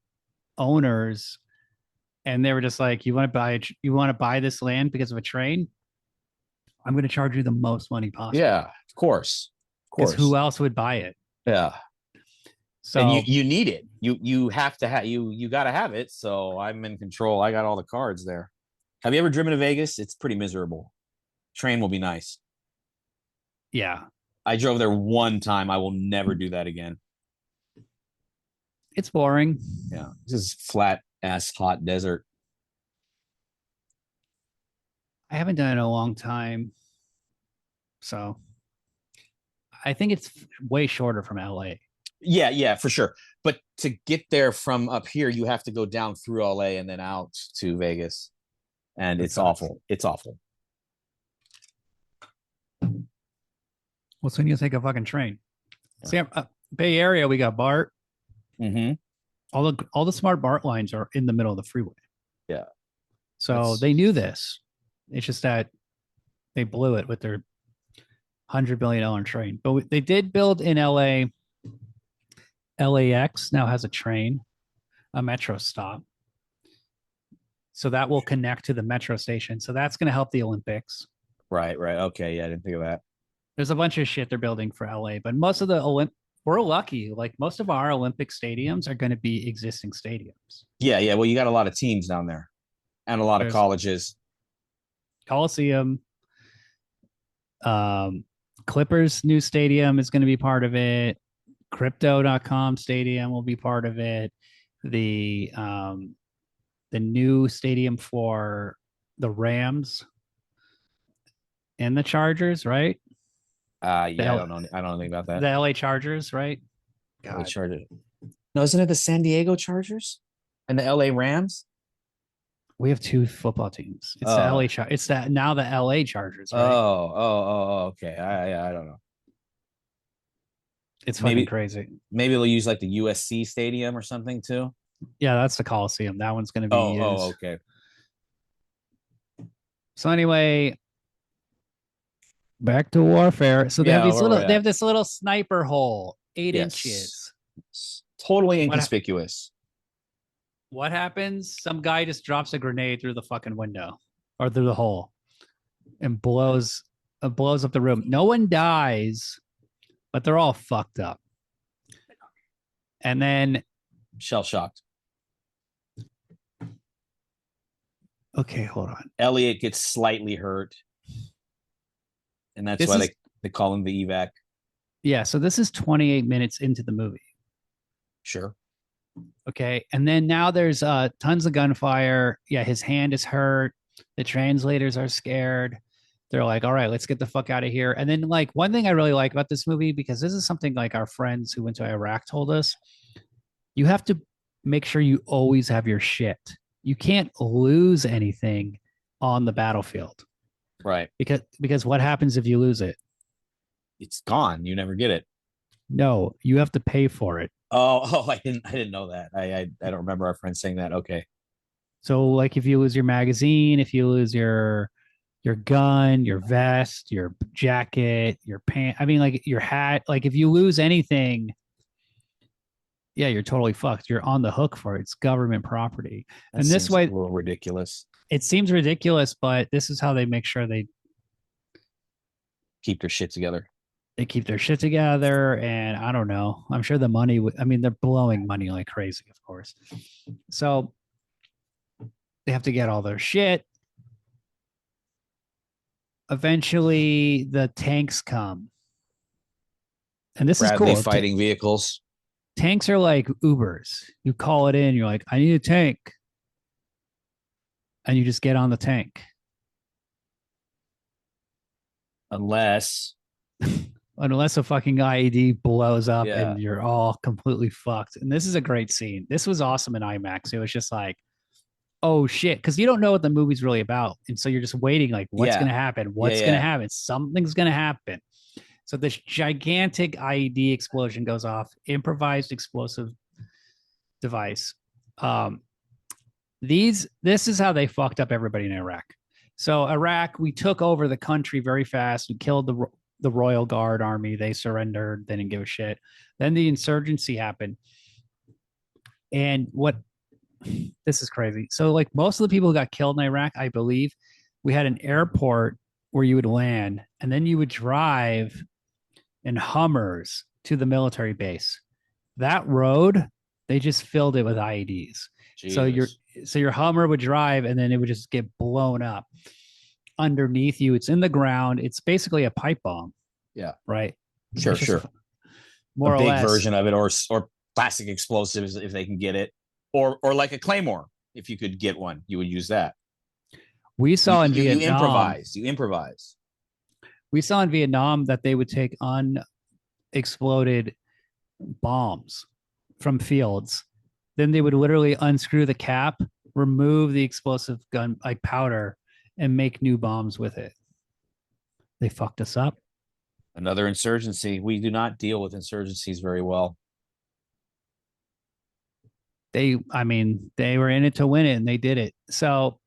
Speaker 1: owners. And they were just like, you want to buy this land because of a train? I'm going to charge you the most money possible.
Speaker 2: Yeah, of course.
Speaker 1: Because who else would buy it?
Speaker 2: Yeah.
Speaker 1: So
Speaker 2: and you need it. You have to have you got to have it. So I'm in control. I got all the cards there. Have you ever driven to Vegas? It's pretty miserable. Train will be nice.
Speaker 1: Yeah.
Speaker 2: I drove there one time. I will never do that again.
Speaker 1: It's boring.
Speaker 2: Yeah. This is flat ass hot desert.
Speaker 1: I haven't done it in a long time. So I think it's way shorter from LA.
Speaker 2: Yeah, for sure. But to get there from up here, you have to go down through LA and then out to Vegas. And it's awful. It's awful.
Speaker 1: Well, soon you'll take a fucking train. Bay Area, we got BART.
Speaker 2: Mm-hmm.
Speaker 1: All the smart BART lines are in the middle of the freeway.
Speaker 2: Yeah.
Speaker 1: So they knew this. It's just that they blew it with their $100 billion train. But they did build in LA. LAX now has a train, a metro stop. So that will connect to the metro station. So that's going to help the Olympics.
Speaker 2: Right. Okay. Yeah, I didn't think of that.
Speaker 1: There's a bunch of shit they're building for LA, but most of the we're lucky. Like most of our Olympic stadiums are going to be existing stadiums.
Speaker 2: Yeah. Well, you got a lot of teams down there and a lot of
Speaker 1: There's
Speaker 2: colleges.
Speaker 1: Coliseum, Clippers new stadium is going to be part of it. Crypto.com stadium will be part of it. The new stadium for the Rams and the Chargers, right?
Speaker 2: Yeah, I don't know. I don't know anything about that.
Speaker 1: The LA Chargers, right?
Speaker 2: LA Chargers. No, isn't it the San Diego Chargers and the LA Rams?
Speaker 1: We have two football teams. It's the LA It's that now the LA Chargers, right?
Speaker 2: Okay. I don't know.
Speaker 1: It's fucking crazy.
Speaker 2: Maybe they'll use like the USC stadium or something too.
Speaker 1: Yeah, that's the Coliseum. That one's going to be used.
Speaker 2: Okay.
Speaker 1: So anyway, back to warfare. So they have this little sniper hole, 8 inches.
Speaker 2: Totally inconspicuous.
Speaker 1: What happens? Some guy just drops a grenade through the fucking window or through the hole and blows up the room. No one dies, but they're all fucked up. And then
Speaker 2: shell shocked.
Speaker 1: Okay, hold on.
Speaker 2: Elliot gets slightly hurt. And that's why they call him the evac.
Speaker 1: Yeah, so this is 28 minutes into the movie.
Speaker 2: Sure.
Speaker 1: Okay, and then now there's tons of gunfire. Yeah, his hand is hurt. The translators are scared. They're like, all right, let's get the fuck out of here. And then like one thing I really like about this movie, because this is something like our friends who went to Iraq told us, you have to make sure you always have your shit. You can't lose anything on the battlefield.
Speaker 2: Right.
Speaker 1: Because what happens if you lose it?
Speaker 2: It's gone. You never get it.
Speaker 1: No, you have to pay for it.
Speaker 2: I didn't know that. I don't remember our friend saying that. Okay.
Speaker 1: So like if you lose your magazine, if you lose your gun, your vest, your jacket, your pants, I mean like your hat, like if you lose anything, yeah, you're totally fucked. You're on the hook for it. It's government property.
Speaker 2: That and this way, a little ridiculous.
Speaker 1: It seems ridiculous, but this is how they make sure they
Speaker 2: keep their shit together.
Speaker 1: They keep their shit together, and I don't know. I'm sure the money. I mean, they're blowing money like crazy, of course. So they have to get all their shit. Eventually, the tanks come, and this
Speaker 2: Bradley
Speaker 1: is cool.
Speaker 2: Fighting vehicles.
Speaker 1: Tanks are like Ubers. You call it in, you're like, I need a tank. And you just get on the tank.
Speaker 2: Unless
Speaker 1: a fucking IED blows up and you're all completely fucked. And this is a great scene. This was awesome in IMAX. It was just like, oh shit. Because you don't know what the movie's really about. And so you're just waiting, like, what's going to happen? What's going to happen? Something's going to happen. So this gigantic IED explosion goes off, improvised explosive device. This is how they fucked up everybody in Iraq. So Iraq, we took over the country very fast. We killed the Royal Guard army. They surrendered. They didn't give a shit. Then the insurgency happened. And this is crazy. So like most of the people who got killed in Iraq, I believe, we had an airport where you would land and then you would drive in Hummers to the military base. That road, they just filled it with IEDs. Jesus. So your Hummer would drive and then it would just get blown up underneath you. It's in the ground. It's basically a pipe bomb.
Speaker 2: Yeah.
Speaker 1: Right.
Speaker 2: Sure.
Speaker 1: More or less.
Speaker 2: A big version of it, or plastic explosives if they can get it, or like a claymore. If you could get one, you would use that.
Speaker 1: We saw in Vietnam.
Speaker 2: You improvise.
Speaker 1: We saw in Vietnam that they would take unexploded bombs from fields. Then they would literally unscrew the cap, remove the explosive gun, like powder, and make new bombs with it. They fucked us up.
Speaker 2: Another insurgency. We do not deal with insurgencies very well.
Speaker 1: They were in it to win it, and they did it. So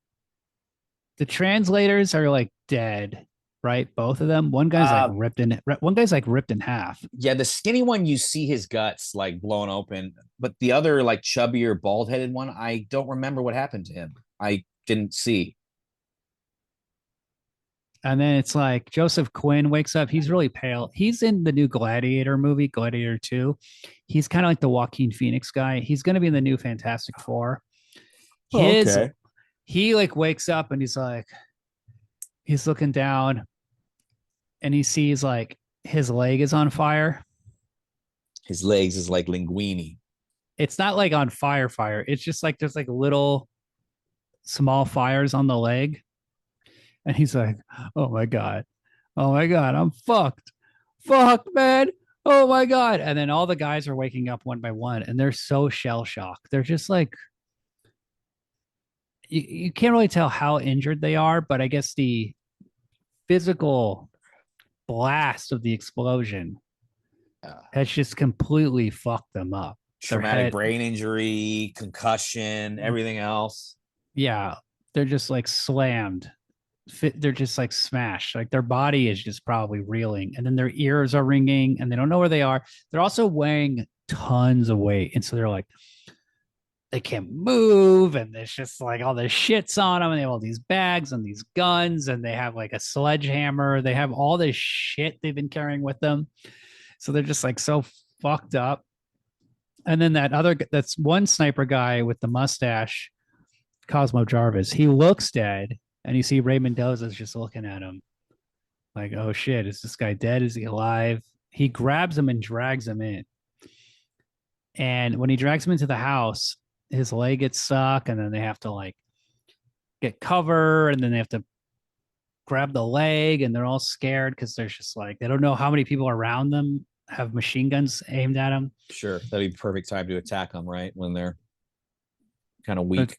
Speaker 1: the translators are like dead, right? Both of them.
Speaker 2: Uh,
Speaker 1: One guy's like ripped in half.
Speaker 2: yeah, the skinny one, you see his guts like blown open, but the other like chubbier, bald headed one, I don't remember what happened to him. I didn't see.
Speaker 1: And then it's like Joseph Quinn wakes up. He's really pale. He's in the new Gladiator movie, Gladiator 2. He's kind of like the Joaquin Phoenix guy. He's going to be in the new Fantastic Four.
Speaker 2: Oh,
Speaker 1: His
Speaker 2: okay.
Speaker 1: he like wakes up and he's looking down and he sees like his leg is on fire.
Speaker 2: His legs is like linguini.
Speaker 1: It's not like on fire. It's just like there's like little small fires on the leg. And he's like, "Oh my god. Oh my god, I'm fucked. Fuck, man. Oh my god." And then all the guys are waking up one by one and they're so shell shocked. They're just like you can't really tell how injured they are, but I guess the physical blast of the explosion has just completely fucked them up. Their
Speaker 2: Traumatic
Speaker 1: head,
Speaker 2: brain injury, concussion, everything else.
Speaker 1: yeah, they're just like slammed. They're just like smashed. Like their body is just probably reeling, and then their ears are ringing, and they don't know where they are. They're also weighing tons of weight, and so they're like they can't move, and there's just like all this shits on them, and they have all these bags and these guns, and they have like a sledgehammer. They have all this shit they've been carrying with them, so they're just like so fucked up. And then that's one sniper guy with the mustache, Cosmo Jarvis. He looks dead, and you see Ray Mendoza's just looking at him like, "Oh shit, is this guy dead? Is he alive?" He grabs him and drags him in. And when he drags him into the house, his leg gets stuck, and then they have to like get cover, and then they have to grab the leg, and they're all scared because they're just like they don't know how many people around them have machine guns aimed at them.
Speaker 2: Sure, that'd be perfect time to attack them, right? When they're kind of weak.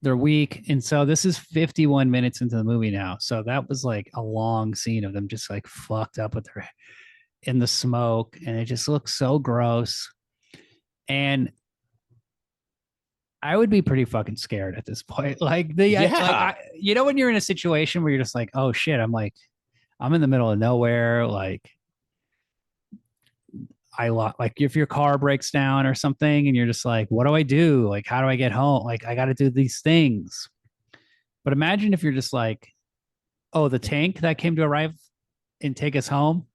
Speaker 1: They're weak. And so this is 51 minutes into the movie now. So that was like a long scene of them just like fucked up with their in the smoke. And it just looks so gross. And I would be pretty fucking scared at this point. Like when you're in a situation where you're just like, oh shit, I'm in the middle of nowhere. Like like if your car breaks down or something and you're just like, what do I do? Like, how do I get home? Like, I got to do these things. But imagine if you're just like, oh, the tank that came to arrive and take us home.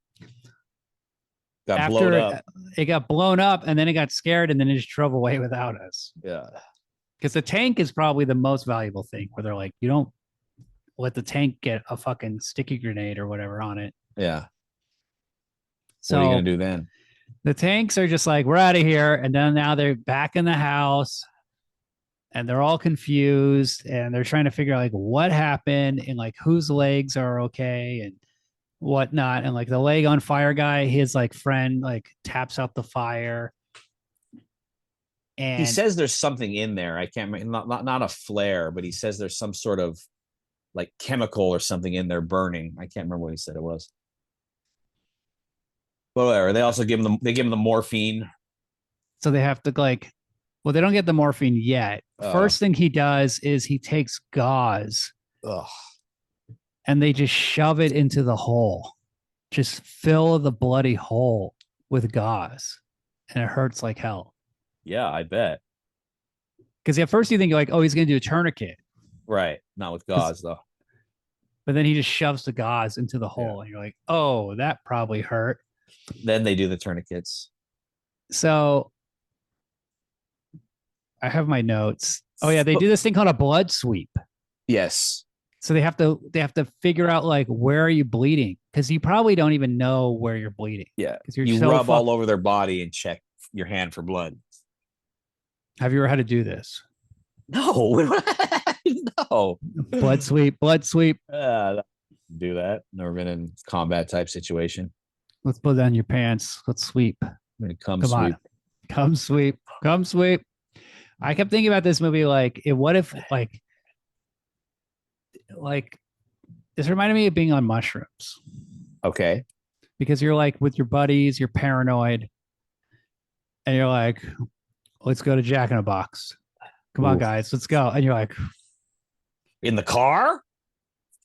Speaker 2: Got blown up.
Speaker 1: It got blown up and then it got scared and then it just drove away without us.
Speaker 2: Yeah.
Speaker 1: Because the tank is probably the most valuable thing where they're like, you don't let the tank get a fucking sticky grenade or whatever on it.
Speaker 2: Yeah.
Speaker 1: So
Speaker 2: what are you going to do then?
Speaker 1: The tanks are just like, we're out of here. And then now they're back in the house and they're all confused and they're trying to figure out like what happened and like whose legs are okay and whatnot. And like the leg on fire guy, his like friend like taps out the fire.
Speaker 2: And he says there's something in there. I can't remember, not a flare, but he says there's some sort of like chemical or something in there burning. I can't remember what he said it was. But whatever. They also give him the morphine.
Speaker 1: So they have to like, well, they don't get the morphine yet. First thing he does is he takes gauze.
Speaker 2: Ugh.
Speaker 1: And they just shove it into the hole. Just fill the bloody hole with gauze. And it hurts like hell.
Speaker 2: Yeah, I bet.
Speaker 1: Because at first you think like, oh, he's going to do a tourniquet.
Speaker 2: Right. Not with gauze, though.
Speaker 1: But then he just shoves the gauze into the hole. Yeah. And you're like, oh, that probably hurt.
Speaker 2: Then they do the tourniquets.
Speaker 1: So I have my notes. Oh, yeah. They do this thing called a blood sweep.
Speaker 2: Yes.
Speaker 1: So they have to figure out like, where are you bleeding? Because you probably don't even know where you're bleeding.
Speaker 2: Yeah. Because you rub all over their body and check your hand for blood.
Speaker 1: Have you ever had to do this?
Speaker 2: No. No.
Speaker 1: Blood sweep.
Speaker 2: Do that. Never been in combat type situation.
Speaker 1: Let's pull down your pants. Let's sweep.
Speaker 2: Come sweep. On.
Speaker 1: Come sweep. I kept thinking about this movie like, what if like this reminded me of being on mushrooms.
Speaker 2: Okay.
Speaker 1: Because you're like with your buddies, you're paranoid, and you're like, let's go to Jack in a Box. Come on, guys, let's go. And you're like,
Speaker 2: in the car?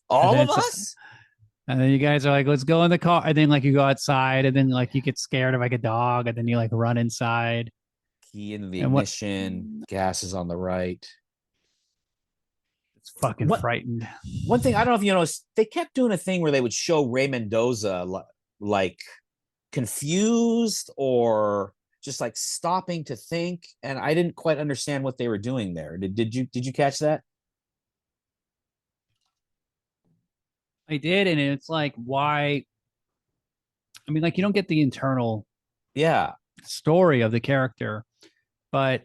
Speaker 1: And
Speaker 2: All
Speaker 1: then
Speaker 2: of
Speaker 1: it's
Speaker 2: us?
Speaker 1: and then you guys are like, let's go in the car. And then like you go outside and then like you get scared of like a dog and then you like run inside.
Speaker 2: Key into the
Speaker 1: And what
Speaker 2: ignition, gas is on the right.
Speaker 1: it's fucking
Speaker 2: What
Speaker 1: frightened.
Speaker 2: one thing I don't know if you noticed, they kept doing a thing where they would show Ray Mendoza like confused or just like stopping to think, and I didn't quite understand what they were doing there. Did you catch that?
Speaker 1: I did, and it's like why I mean, like you don't get the internal
Speaker 2: Yeah,
Speaker 1: story of the character, but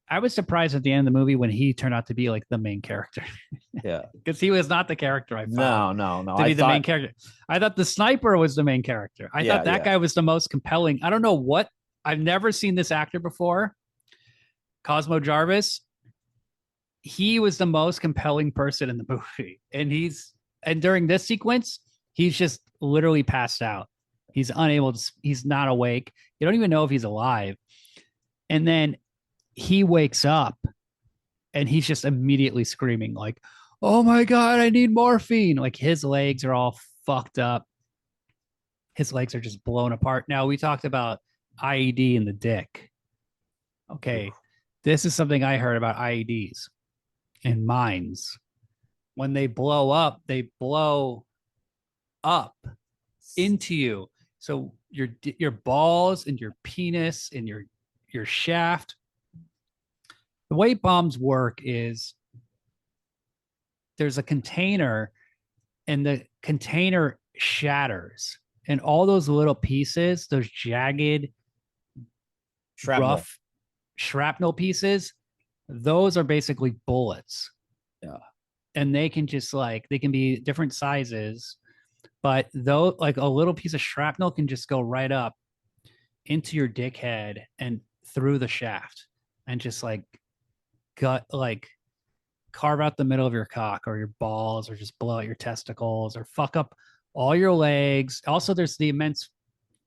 Speaker 1: I was surprised at the end of the movie when he turned out to be like the main character
Speaker 2: yeah.
Speaker 1: because he was not the character I found
Speaker 2: No, no, no.
Speaker 1: to
Speaker 2: I
Speaker 1: be the main
Speaker 2: thought,
Speaker 1: character. I thought the sniper was the main character. I
Speaker 2: yeah,
Speaker 1: thought that
Speaker 2: yeah.
Speaker 1: guy was the most compelling. I don't know what I've never seen this actor before, Cosmo Jarvis. He was the most compelling person in the movie, and during this sequence, he's just literally passed out. He's unable to. He's not awake. You don't even know if he's alive. And then he wakes up and he's just immediately screaming like, "Oh my god, I need morphine!" Like his legs are all fucked up. His legs are just blown apart. Now we talked about IED in the dick. Okay, this is something I heard about IEDs in mines. When they blow up into you. So your balls and your penis and your shaft. The way bombs work is there's a container and the container shatters and all those little pieces, those jagged
Speaker 2: shrapnel.
Speaker 1: rough shrapnel pieces, those are basically bullets.
Speaker 2: Yeah.
Speaker 1: And they can just like they can be different sizes, but though like a little piece of shrapnel can just go right up into your dickhead and through the shaft and just like gut like carve out the middle of your cock or your balls or just blow out your testicles or fuck up all your legs. Also, there's the immense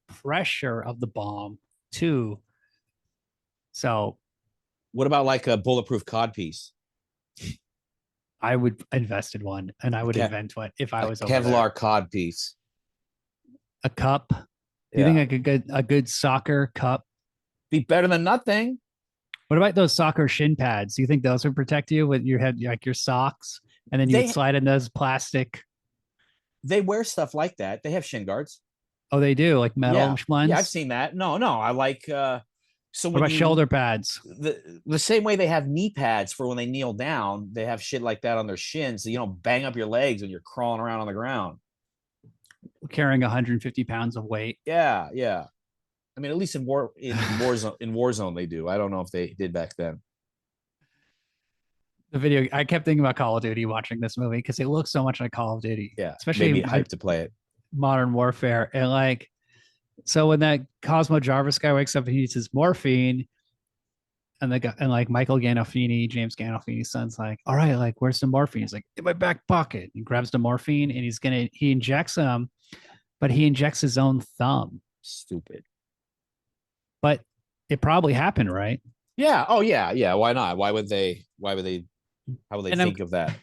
Speaker 1: pressure of the bomb too. So
Speaker 2: What about like a bulletproof cod piece?
Speaker 1: I would invest in one and I would
Speaker 2: Ke-
Speaker 1: invent one if I
Speaker 2: a
Speaker 1: was over
Speaker 2: Kevlar
Speaker 1: there.
Speaker 2: cod piece.
Speaker 1: A cup. Do you think
Speaker 2: Yeah,
Speaker 1: I could get a good soccer cup?
Speaker 2: be better than nothing.
Speaker 1: What about those soccer shin pads? Do you think those would protect you with your head like your socks? And then you would
Speaker 2: They
Speaker 1: slide in those plastic.
Speaker 2: they wear stuff like that. They have shin guards.
Speaker 1: Oh, they do like metal
Speaker 2: Yeah, yeah, I've
Speaker 1: ones.
Speaker 2: seen that. No, no, I like so
Speaker 1: What
Speaker 2: when
Speaker 1: about
Speaker 2: you
Speaker 1: shoulder pads?
Speaker 2: the same way they have knee pads for when they kneel down, they have shit like that on their shins, so you don't bang up your legs when you're crawling around on the ground.
Speaker 1: Carrying 150 pounds of weight.
Speaker 2: Yeah, yeah. I mean, at least in Warzone they do. I don't know if they did back then.
Speaker 1: The video, I kept thinking about Call of Duty watching this movie because it looks so much like Call of Duty,
Speaker 2: Yeah, made me
Speaker 1: especially
Speaker 2: hyped to play it.
Speaker 1: Modern Warfare. And like, so when that Cosmo Jarvis guy wakes up and he needs his morphine, and the guy and like Michael Gandolfini, James Gandolfini's son's like, all right, like, where's the morphine? He's like, in my back pocket. He grabs the morphine and he injects him, but he injects his own thumb.
Speaker 2: Stupid.
Speaker 1: But it probably happened, right?
Speaker 2: Yeah. Oh yeah. Yeah. Why not? Why would they? Why would they? How would they
Speaker 1: And
Speaker 2: think of that?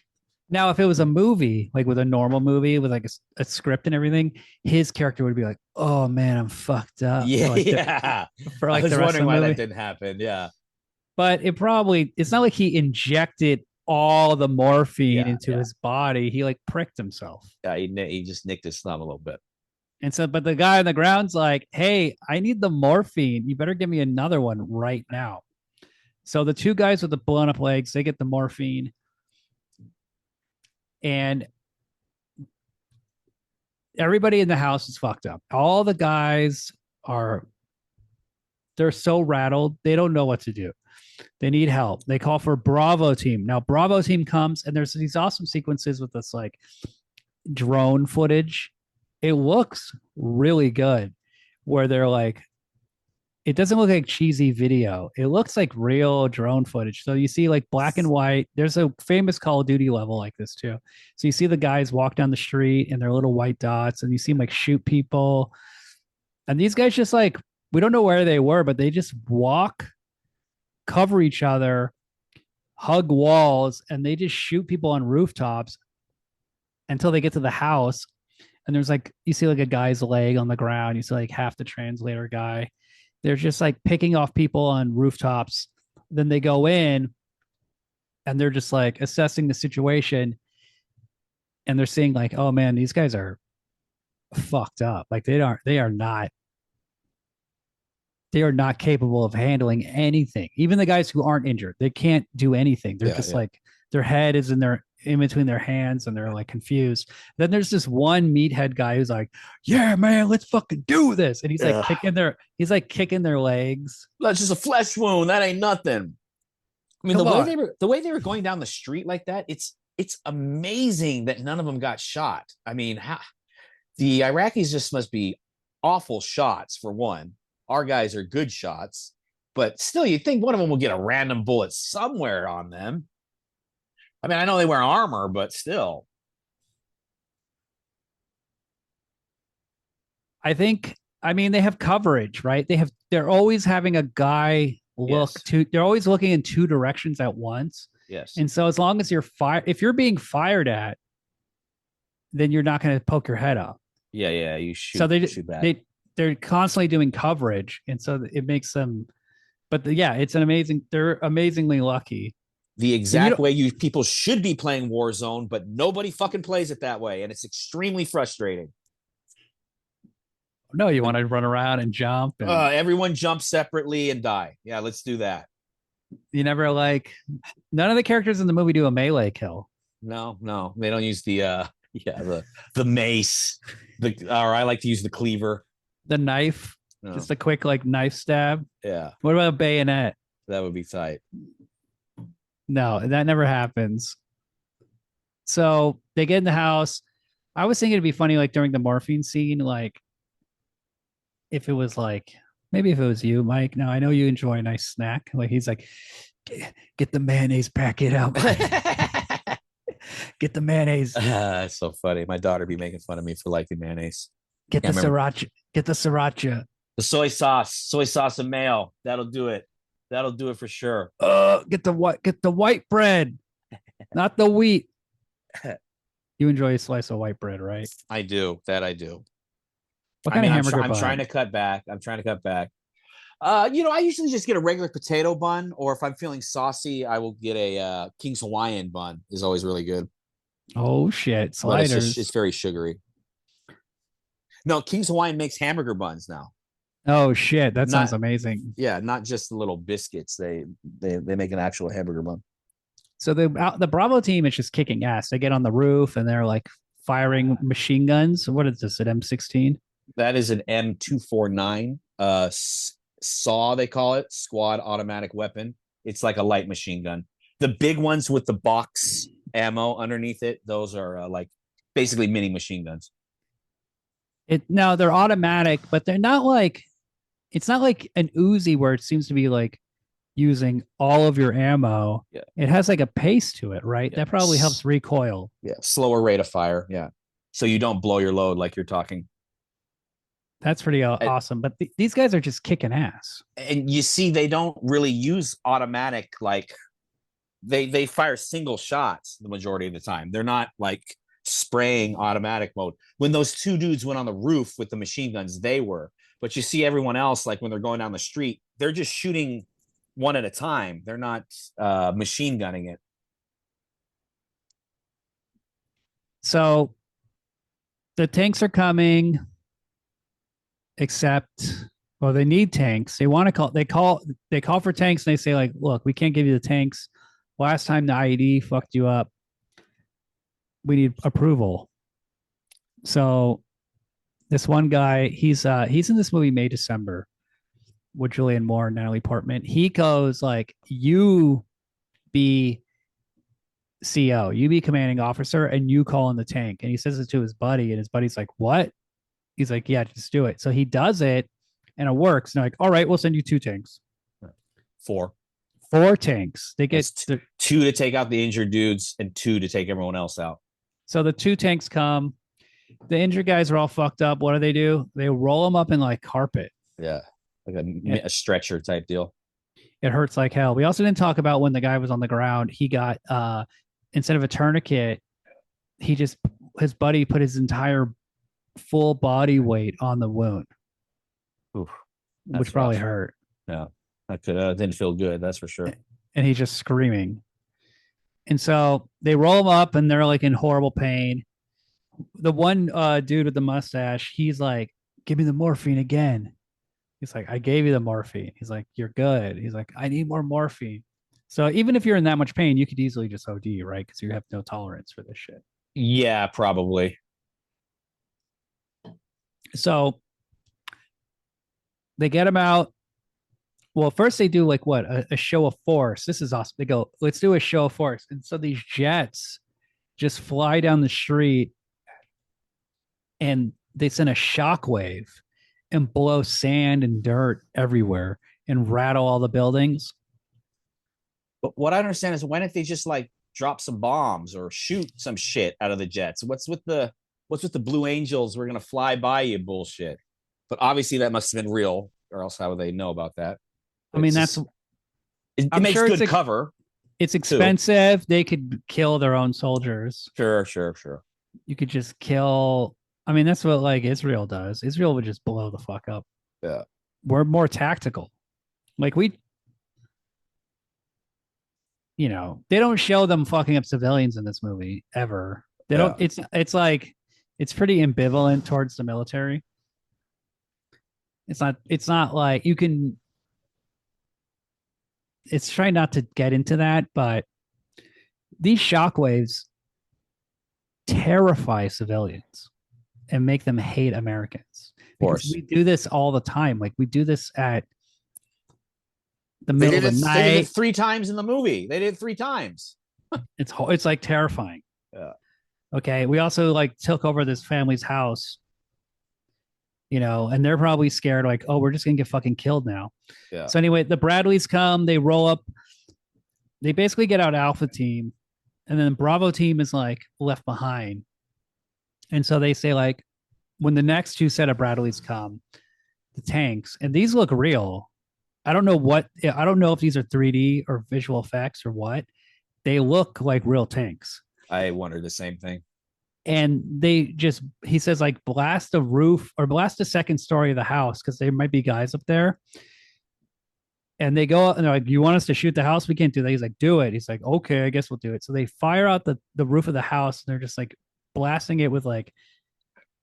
Speaker 1: now, if it was a movie, like with a normal movie with like a script and everything, his character would be like, "Oh man, I'm fucked up."
Speaker 2: Yeah.
Speaker 1: For like
Speaker 2: Yeah.
Speaker 1: for
Speaker 2: I
Speaker 1: like
Speaker 2: was
Speaker 1: the rest of
Speaker 2: wondering
Speaker 1: the
Speaker 2: why
Speaker 1: movie.
Speaker 2: that didn't happen. Yeah.
Speaker 1: But it's not like he injected all the morphine
Speaker 2: Yeah.
Speaker 1: into
Speaker 2: Yeah.
Speaker 1: his body. He like pricked himself.
Speaker 2: Yeah. He just nicked his thumb a little bit.
Speaker 1: And so, but the guy on the ground's like, "Hey, I need the morphine. You better give me another one right now." So the two guys with the blown up legs, they get the morphine, and everybody in the house is fucked up. All the guys are they're so rattled, they don't know what to do. They need help. They call for Bravo team. Now Bravo team comes and there's these awesome sequences with this like drone footage. It looks really good where they're like it doesn't look like cheesy video. It looks like real drone footage. So you see like black and white. There's a famous Call of Duty level like this too. So you see the guys walk down the street and their little white dots, and you see them like shoot people. And these guys just like we don't know where they were, but they just walk, cover each other, hug walls, and they just shoot people on rooftops. until they get to the house. And there's like, you see like a guy's leg on the ground. You see like half the translator guy. They're just like picking off people on rooftops. Then they go in and they're just like assessing the situation. And they're seeing like, oh man, these guys are fucked up. Like they are not capable of handling anything. Even the guys who aren't injured, they can't do anything. They're just like their head is in between their hands and they're like confused. Then there's this one meathead guy who's like, "Yeah, man, let's fucking do this." And he's like kicking their legs.
Speaker 2: That's just a flesh wound. That ain't nothing. I mean, the way they were going down the street like that, it's amazing that none of them got shot. I mean, the Iraqis just must be awful shots for one. Our guys are good shots, but still, you'd think one of them will get a random bullet somewhere on them. I mean, I know they wear armor, but still.
Speaker 1: I mean, they have coverage, right? They're always having a guy they're always looking in two directions at once.
Speaker 2: Yes.
Speaker 1: And so as long as if you're being fired at, then you're not going to poke your head up.
Speaker 2: Yeah, you shoot.
Speaker 1: So
Speaker 2: shoot back.
Speaker 1: They're constantly doing coverage, and so it makes them. But it's they're amazingly lucky.
Speaker 2: The exact way people should be playing Warzone, but nobody fucking plays it that way, and it's extremely frustrating.
Speaker 1: No, you want to run around and jump. And
Speaker 2: everyone jumps separately and die. Yeah, let's do that.
Speaker 1: You never none of the characters in the movie do a melee kill.
Speaker 2: No, they don't use the mace. Or I like to use the cleaver.
Speaker 1: The knife, just a quick knife stab.
Speaker 2: Yeah.
Speaker 1: What about a bayonet?
Speaker 2: That would be tight.
Speaker 1: No, that never happens. So they get in the house. I was thinking it'd be funny, during the morphine scene, if it was maybe if it was you, Mike. Now I know you enjoy a nice snack. He's like, get the mayonnaise packet out. Get the mayonnaise.
Speaker 2: That's so funny. My daughter be making fun of me for liking mayonnaise.
Speaker 1: Get the sriracha. Get the sriracha.
Speaker 2: The soy sauce and mayo. That'll do it. That'll do it for sure.
Speaker 1: Get the white bread, not the wheat. You enjoy a slice of white bread, right?
Speaker 2: I do. That I do.
Speaker 1: What kind of hamburger
Speaker 2: bun? I'm trying to cut back. I usually just get a regular potato bun, or if I'm feeling saucy, I will get a King's Hawaiian bun. Is always really good.
Speaker 1: Oh shit, sliders!
Speaker 2: It's very sugary. No, King's Hawaiian makes hamburger buns now.
Speaker 1: Oh shit, that sounds amazing.
Speaker 2: Yeah, not just the little biscuits. They make an actual hamburger bun.
Speaker 1: So the Bravo team is just kicking ass. They get on the roof and they're firing machine guns. What is this? An M16?
Speaker 2: That is an M249. SAW they call it, squad automatic weapon. It's like a light machine gun. The big ones with the box ammo underneath it, those are basically mini machine guns.
Speaker 1: Now they're automatic, but they're not it's not like an Uzi where it seems to be using all of your ammo.
Speaker 2: Yeah.
Speaker 1: It has a pace to it, right? Yeah. That probably helps recoil.
Speaker 2: Yeah, slower rate of fire. Yeah, so you don't blow your load like you're talking.
Speaker 1: That's pretty awesome. But these guys are just kicking ass.
Speaker 2: And you see, they don't really use automatic. They fire single shots the majority of the time. They're not spraying automatic mode. When those two dudes went on the roof with the machine guns, they were. But you see everyone else, when they're going down the street, they're just shooting one at a time. They're not machine gunning it.
Speaker 1: So the tanks are coming. Except, they need tanks. They want to they call for tanks, and they say look, we can't give you the tanks. Last time the IED fucked you up, we need approval. So this one guy, he's in this movie May December with Julianne Moore and Natalie Portman. He goes you be CO, you be commanding officer, and you call in the tank. And he says it to his buddy, and his buddy's like, what? He's like, yeah, just do it. So he does it, and it works. And they're like, all right, we'll send you 2 tanks.
Speaker 2: 4
Speaker 1: tanks. They get
Speaker 2: 2 to take out the injured dudes and 2 to take everyone else out.
Speaker 1: So the 2 tanks come. The injured guys are all fucked up. What do? They roll them up in carpet.
Speaker 2: Yeah, a stretcher type deal.
Speaker 1: It hurts like hell. We also didn't talk about when the guy was on the ground. He got instead of a tourniquet, he just his buddy put his entire full body weight on the wound,
Speaker 2: Oof,
Speaker 1: which
Speaker 2: that's
Speaker 1: probably
Speaker 2: rough.
Speaker 1: hurt.
Speaker 2: Yeah, that could didn't feel good. That's for sure.
Speaker 1: And he's just screaming. And so they roll him up, and they're like in horrible pain. The one dude with the mustache, he's like, "Give me the morphine again." He's like, "I gave you the morphine." He's like, "You're good." He's like, "I need more morphine." So even if you're in that much pain, you could easily just OD, right? Because you have no tolerance for this shit.
Speaker 2: Yeah, probably.
Speaker 1: So they get him out. Well, first they do like what a show of force. This is awesome. They go, "Let's do a show of force," and so these jets just fly down the street, and they send a shockwave and blow sand and dirt everywhere and rattle all the buildings.
Speaker 2: But what I understand is, why don't they just like drop some bombs or shoot some shit out of the jets? What's with the Blue Angels? We're gonna fly by you bullshit. But obviously that must have been real, or else how would they know about that?
Speaker 1: I mean,
Speaker 2: It's
Speaker 1: that's
Speaker 2: just it
Speaker 1: I'm
Speaker 2: makes
Speaker 1: sure
Speaker 2: good cover
Speaker 1: it's
Speaker 2: too.
Speaker 1: expensive. They could kill their own soldiers.
Speaker 2: Sure, sure, sure.
Speaker 1: You could just kill. I mean, that's what like Israel does. Israel would just blow the fuck up.
Speaker 2: Yeah.
Speaker 1: We're more tactical. Like they don't show them fucking up civilians in this movie ever. They don't.
Speaker 2: Yeah.
Speaker 1: It's like it's pretty ambivalent towards the military. It's not like you can. It's trying not to get into that, but these shockwaves terrify civilians and make them hate Americans
Speaker 2: Of
Speaker 1: because
Speaker 2: course.
Speaker 1: we do this all the time. Like we do this at the
Speaker 2: They
Speaker 1: middle
Speaker 2: did
Speaker 1: of the
Speaker 2: it they did it
Speaker 1: night.
Speaker 2: 3 times in the movie. They did it 3 times.
Speaker 1: It's like terrifying.
Speaker 2: Yeah.
Speaker 1: Okay, we also like took over this family's house, and they're probably scared, like, oh, we're just gonna get fucking killed now.
Speaker 2: Yeah.
Speaker 1: So anyway, the Bradleys come, they roll up, they basically get out Alpha Team, and then Bravo Team is like left behind. And so they say, like, when the next two set of Bradleys come, the tanks, and these look real. I don't know if these are 3D or visual effects or what. They look like real tanks.
Speaker 2: I wondered the same thing.
Speaker 1: And he says, like, blast the roof or blast the second story of the house because there might be guys up there. And they go up and they're like, "You want us to shoot the house? We can't do that." He's like, "Do it." He's like, "Okay, I guess we'll do it." So they fire out the roof of the house and they're just like blasting it with like,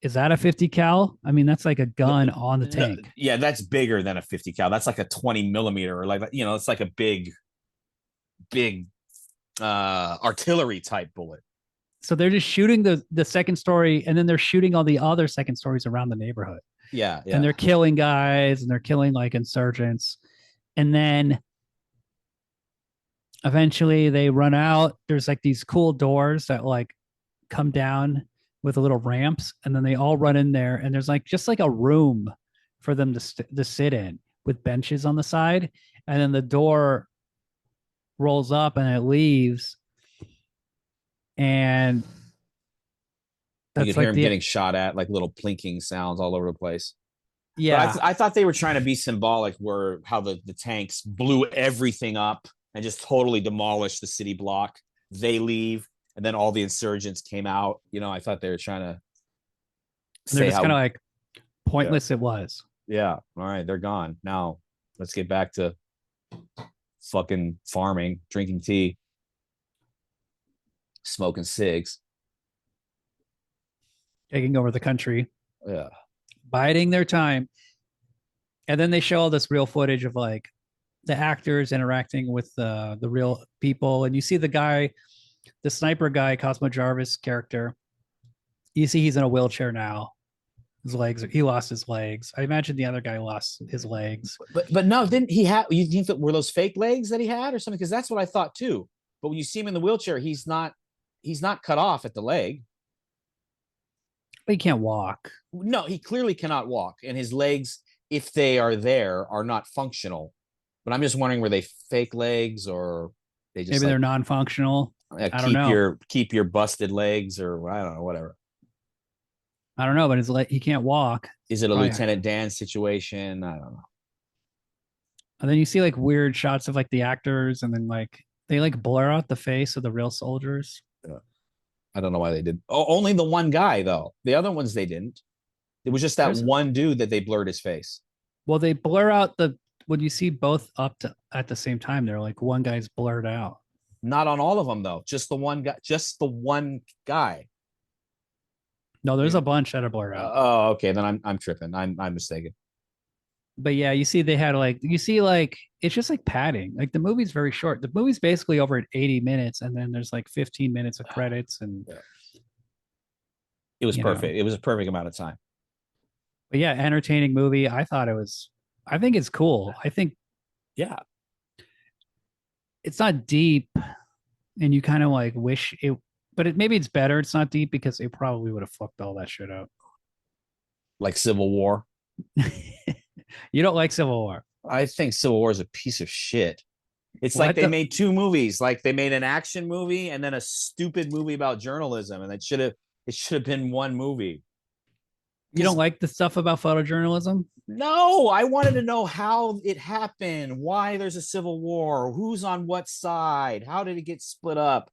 Speaker 1: is that a 50 cal? I mean, that's like a gun on the
Speaker 2: No,
Speaker 1: tank.
Speaker 2: yeah, that's bigger than a 50 cal. That's like a 20 millimeter, or like it's like a big artillery type bullet.
Speaker 1: So they're just shooting the second story, and then they're shooting all the other second stories around the neighborhood.
Speaker 2: Yeah,
Speaker 1: And
Speaker 2: yeah.
Speaker 1: they're killing guys and they're killing like insurgents. And then eventually they run out. There's like these cool doors that like come down with little ramps, and then they all run in there, and there's like just like a room for them to sit in with benches on the side, and then the door rolls up and it leaves, and
Speaker 2: You
Speaker 1: that's
Speaker 2: could hear
Speaker 1: like
Speaker 2: him
Speaker 1: the
Speaker 2: getting shot at, like little plinking sounds all over the place. But
Speaker 1: yeah.
Speaker 2: I thought they were trying to be symbolic, where how the tanks blew everything up and just totally demolished the city block. They leave, and then all the insurgents came out. I thought they were trying to
Speaker 1: And they're
Speaker 2: say
Speaker 1: just kind of
Speaker 2: how.
Speaker 1: like
Speaker 2: Yeah,
Speaker 1: pointless it was.
Speaker 2: yeah. All right, they're gone now. Let's get back to fucking farming, drinking tea, smoking cigs.
Speaker 1: Taking over the country,
Speaker 2: Yeah,
Speaker 1: biding their time. And then they show all this real footage of like the actors interacting with the real people, and you see the sniper guy, Cosmo Jarvis character. You see he's in a wheelchair now. His legs, he lost his legs. I imagine the other guy lost his legs.
Speaker 2: but no, didn't he have? You think that were those fake legs that he had or something? Because that's what I thought too. But when you see him in the wheelchair, he's not cut off at the leg.
Speaker 1: But he can't walk.
Speaker 2: No, he clearly cannot walk, and his legs, if they are there, are not functional. But I'm just wondering, were they fake legs, or they just
Speaker 1: Maybe they're
Speaker 2: like
Speaker 1: non-functional. I don't
Speaker 2: keep
Speaker 1: know.
Speaker 2: your busted legs, or I don't know, whatever.
Speaker 1: I don't know, but he can't walk.
Speaker 2: Is it a
Speaker 1: Probably.
Speaker 2: Lieutenant Dan situation? I don't know.
Speaker 1: And then you see like weird shots of like the actors, and then like they like blur out the face of the real soldiers.
Speaker 2: Yeah. I don't know why they did. Oh, only the one guy though. The other ones they didn't. It was just that
Speaker 1: There's
Speaker 2: one dude that they blurred his face.
Speaker 1: well, they blur out the when you see both up to at the same time. They're like one guy's blurred out.
Speaker 2: Not on all of them though. Just the one guy. Just the one guy.
Speaker 1: No, there's a
Speaker 2: Maybe.
Speaker 1: bunch that are blurred out.
Speaker 2: Oh, okay. Then I'm tripping. I'm mistaken.
Speaker 1: But yeah, you see they had like you see like it's just like padding. Like the movie's very short. The movie's basically over at 80 minutes, and then there's like 15 minutes of credits and
Speaker 2: Yeah. It was perfect. It was a perfect amount of time.
Speaker 1: But yeah, entertaining movie. I think it's cool. I think
Speaker 2: Yeah.
Speaker 1: it's not deep and you kind of like wish it but maybe it's better it's not deep because it probably would have fucked all that shit up.
Speaker 2: Like Civil War.
Speaker 1: You don't like Civil War?
Speaker 2: I think Civil War is a piece of shit. It's
Speaker 1: What
Speaker 2: like they
Speaker 1: the
Speaker 2: made two movies. Like they made an action movie and then a stupid movie about journalism, and it should have been one movie.
Speaker 1: you don't like the stuff about photojournalism?
Speaker 2: No, I wanted to know how it happened, why there's a civil war, who's on what side, how did it get split up.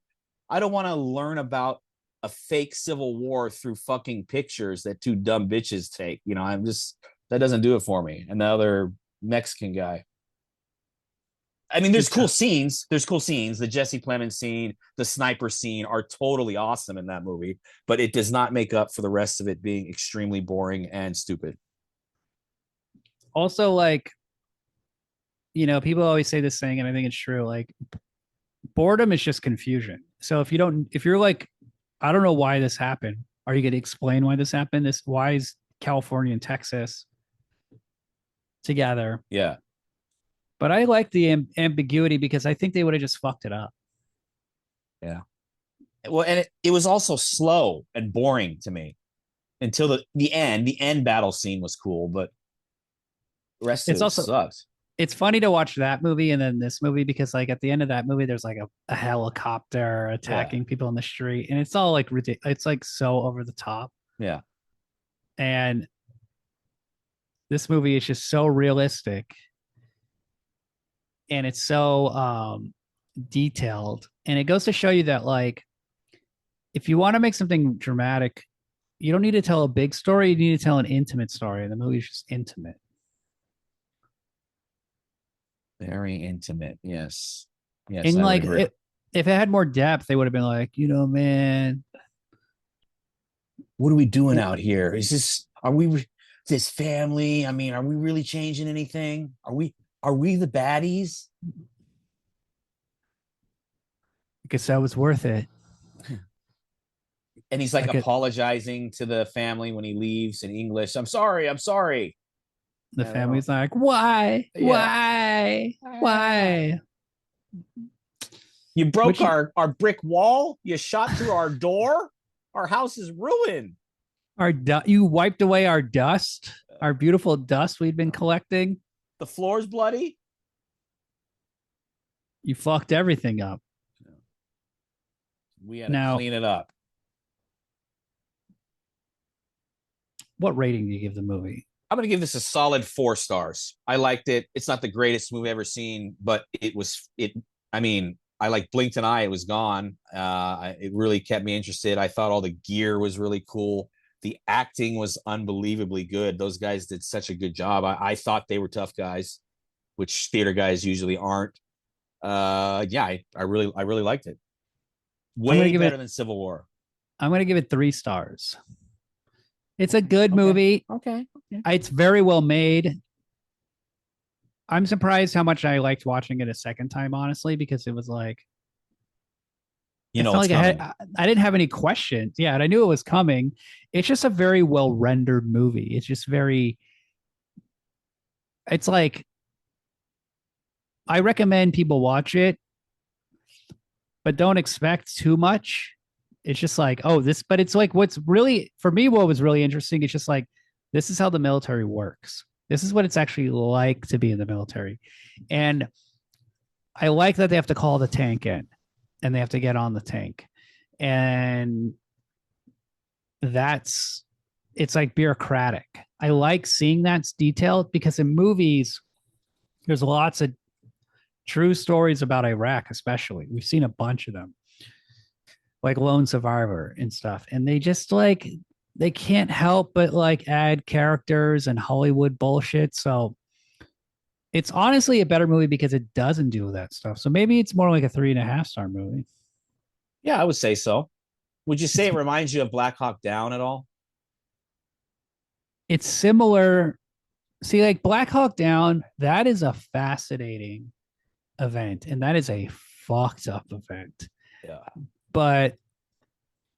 Speaker 2: I don't want to learn about a fake civil war through fucking pictures that two dumb bitches take. I'm just that doesn't do it for me. And the other Mexican guy. I mean, there's cool scenes. There's cool scenes. The Jesse Plemons scene, the sniper scene are totally awesome in that movie, but it does not make up for the rest of it being extremely boring and stupid.
Speaker 1: Also, like, people always say this thing, and I think it's true. Like, boredom is just confusion. So if you're like, I don't know why this happened, are you going to explain why this happened? Why is California and Texas together?
Speaker 2: Yeah.
Speaker 1: But I like the ambiguity because I think they would have just fucked it up.
Speaker 2: Yeah. Well, and it was also slow and boring to me until the end. The end battle scene was cool, but the rest of
Speaker 1: It's
Speaker 2: it
Speaker 1: also
Speaker 2: sucked.
Speaker 1: it's funny to watch that movie and then this movie because like at the end of that movie there's like a helicopter attacking people in the street and it's all like ridiculous. It's like so over the top.
Speaker 2: Yeah.
Speaker 1: And this movie is just so realistic and it's so detailed and it goes to show you that like if you want to make something dramatic you don't need to tell a big story, you need to tell an intimate story, and the movie is just intimate.
Speaker 2: Very intimate. Yes. Yes.
Speaker 1: And
Speaker 2: I would
Speaker 1: like
Speaker 2: agree.
Speaker 1: if it had more depth they would have been like, man,
Speaker 2: What are we doing out here? Are we this family? I mean, are we really changing anything? Are we the baddies?
Speaker 1: I guess that was worth it.
Speaker 2: And he's like apologizing to the family when he leaves in English. I'm sorry. I'm sorry.
Speaker 1: The family's like, why? Yeah. Why?
Speaker 2: You broke our brick wall. You shot through our door. Our house is ruined.
Speaker 1: You wiped away our dust, our beautiful dust we'd been collecting.
Speaker 2: The floor's bloody.
Speaker 1: You fucked everything up.
Speaker 2: We had to clean it up.
Speaker 1: What rating do you give the movie?
Speaker 2: I'm going to give this a solid 4 stars. I liked it. It's not the greatest movie I've ever seen, but I mean, I like blinked an eye, it was gone. It really kept me interested. I thought all the gear was really cool. The acting was unbelievably good. Those guys did such a good job. I thought they were tough guys, which theater guys usually aren't. Yeah, I really liked it. Way better than Civil War.
Speaker 1: I'm going to give it 3 stars. It's a good movie.
Speaker 2: Okay.
Speaker 1: It's very well made. I'm surprised how much I liked watching it a second time, honestly, because it was like, like I didn't have any questions. Yeah, and I knew it was coming. It's just a very well rendered movie. It's like, I recommend people watch it, but don't expect too much. It's just like, but it's like what's really, for me, what was really interesting, it's just like, this is how the military works. This is what it's actually like to be in the military. And I like that they have to call the tank in and they have to get on the tank. And it's like bureaucratic. I like seeing that's detailed because in movies, there's lots of true stories about Iraq, especially. We've seen a bunch of them. like Lone Survivor and stuff. And they just like they can't help but like add characters and Hollywood bullshit. So it's honestly a better movie because it doesn't do that stuff. So maybe it's more like a 3.5 star movie.
Speaker 2: Yeah, I would say so. Would you say
Speaker 1: It's
Speaker 2: it reminds you of Black Hawk Down at all?
Speaker 1: it's similar. See, like Black Hawk Down, that is a fascinating event, and that is a fucked up event.
Speaker 2: Yeah.
Speaker 1: But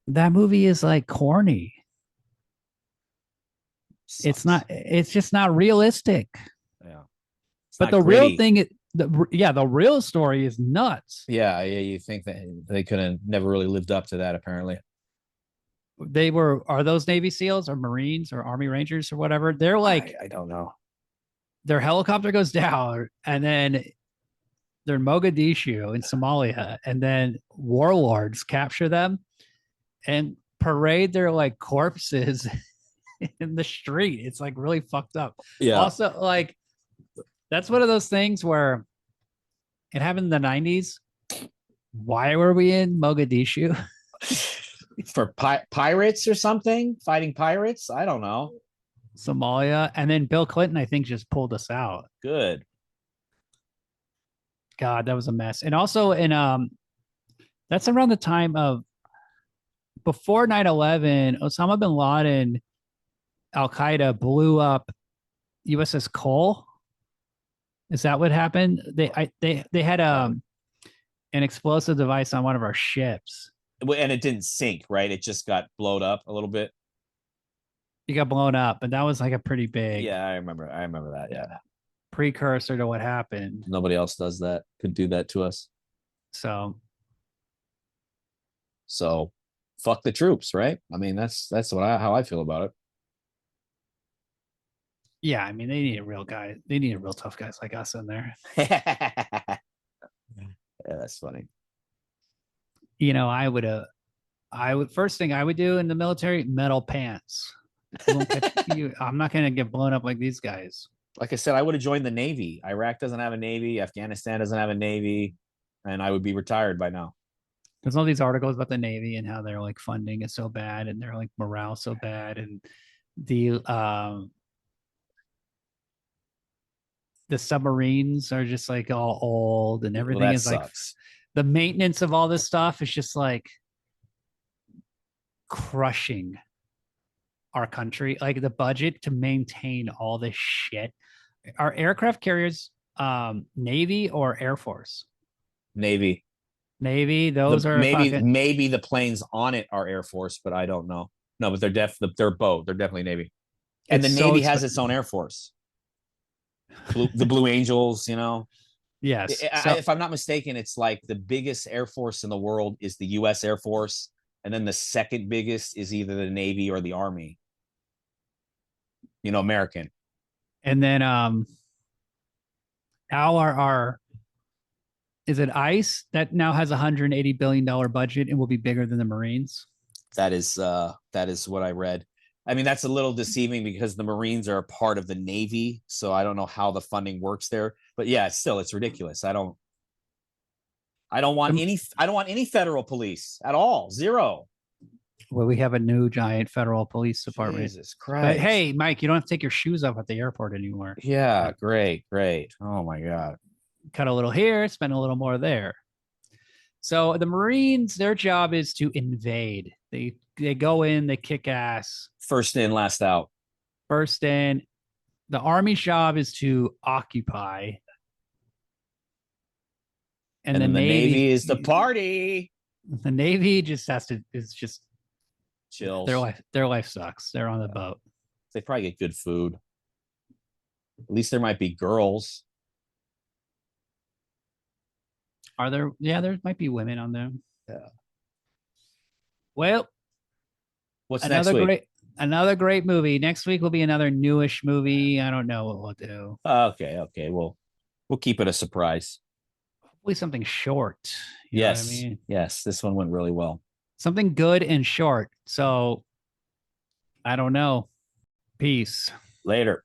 Speaker 1: that movie is like corny. It's
Speaker 2: Sucks.
Speaker 1: not. It's just not realistic.
Speaker 2: Yeah. It's
Speaker 1: But
Speaker 2: not
Speaker 1: the real
Speaker 2: gritty.
Speaker 1: thing, the real story is nuts.
Speaker 2: Yeah, yeah. You think that they could have never really lived up to that, apparently.
Speaker 1: Are those Navy SEALs or Marines or Army Rangers or whatever? They're like,
Speaker 2: I don't know.
Speaker 1: their helicopter goes down and then they're in Mogadishu in Somalia, and then warlords capture them and parade their like corpses in the street. It's like really fucked up.
Speaker 2: Yeah.
Speaker 1: Also, like that's one of those things where it happened in the 90s. Why were we in Mogadishu?
Speaker 2: For pirates or something, fighting pirates. I don't know.
Speaker 1: Somalia. And then Bill Clinton, I think, just pulled us out.
Speaker 2: Good.
Speaker 1: God, that was a mess. And also in that's around the time of before 9/11, Osama bin Laden, Al Qaeda blew up USS Cole. Is that what happened? They had an explosive device on one of our ships.
Speaker 2: And it didn't sink, right? It just got blowed up a little bit.
Speaker 1: It got blown up, and that was like a pretty big
Speaker 2: Yeah, I remember. I remember that. Yeah.
Speaker 1: precursor to what happened.
Speaker 2: Nobody else does that. Could do that to us.
Speaker 1: So
Speaker 2: So, fuck the troops, right? I mean, that's how I feel about
Speaker 1: yeah, I mean they need a real guy. They need a real tough guys like us in there.
Speaker 2: it. Yeah, that's funny.
Speaker 1: You know, I would first thing I would do in the military, metal pants. I'm not gonna get blown up like these guys.
Speaker 2: Like I said, I would have joined the Navy. Iraq doesn't have a Navy. Afghanistan doesn't have a Navy, and I would be retired by now.
Speaker 1: There's all these articles about the Navy and how their like funding is so bad and their like morale so bad, and the the submarines are just like all old and
Speaker 2: Well,
Speaker 1: everything
Speaker 2: that
Speaker 1: is like
Speaker 2: sucks.
Speaker 1: the maintenance of all this stuff is just like crushing our country. Like the budget to maintain all this shit. Are aircraft carriers Navy or Air Force?
Speaker 2: Navy.
Speaker 1: Navy,
Speaker 2: The
Speaker 1: those are
Speaker 2: maybe
Speaker 1: fucking
Speaker 2: maybe the planes on it are Air Force, but I don't know. No, but they're both. They're definitely Navy. And the
Speaker 1: it's so
Speaker 2: Navy has its own Air Force. The Blue Angels, you know.
Speaker 1: yes. So
Speaker 2: If I'm not mistaken, it's like the biggest Air Force in the world is the U.S. Air Force, and then the second biggest is either the Navy or the Army. You know, American.
Speaker 1: and then our is it ICE that now has $180 billion budget and will be bigger than the Marines?
Speaker 2: That is what I read. I mean, that's a little deceiving because the Marines are a part of the Navy, so I don't know how the funding works there. But yeah, still, it's ridiculous. I don't want any federal police at all. Zero.
Speaker 1: Well, we have a new giant federal police department.
Speaker 2: Jesus
Speaker 1: But
Speaker 2: Christ.
Speaker 1: hey, Mike, you don't have to take your shoes off at the airport anymore.
Speaker 2: Yeah, great, great. Oh my God.
Speaker 1: Cut a little here, spend a little more there. So the Marines, their job is to invade. They go in, they kick ass,
Speaker 2: First in, last out.
Speaker 1: burst in. The Army's job is to occupy. And
Speaker 2: And
Speaker 1: the
Speaker 2: then the
Speaker 1: Navy
Speaker 2: Navy is the party.
Speaker 1: the Navy just has to is just
Speaker 2: Chills.
Speaker 1: their life sucks. They're on the boat.
Speaker 2: They probably get good food. At least there might be girls.
Speaker 1: Are there? Yeah, there might be women on them.
Speaker 2: Yeah.
Speaker 1: Well,
Speaker 2: What's next week?
Speaker 1: Another great movie. Next week will be another newish movie. I don't know what we'll do.
Speaker 2: Okay, okay. We'll keep it a surprise.
Speaker 1: Hopefully something short. You know what I
Speaker 2: Yes.
Speaker 1: mean?
Speaker 2: Yes. This one went really well.
Speaker 1: Something good and short. So I don't know. Peace.
Speaker 2: Later.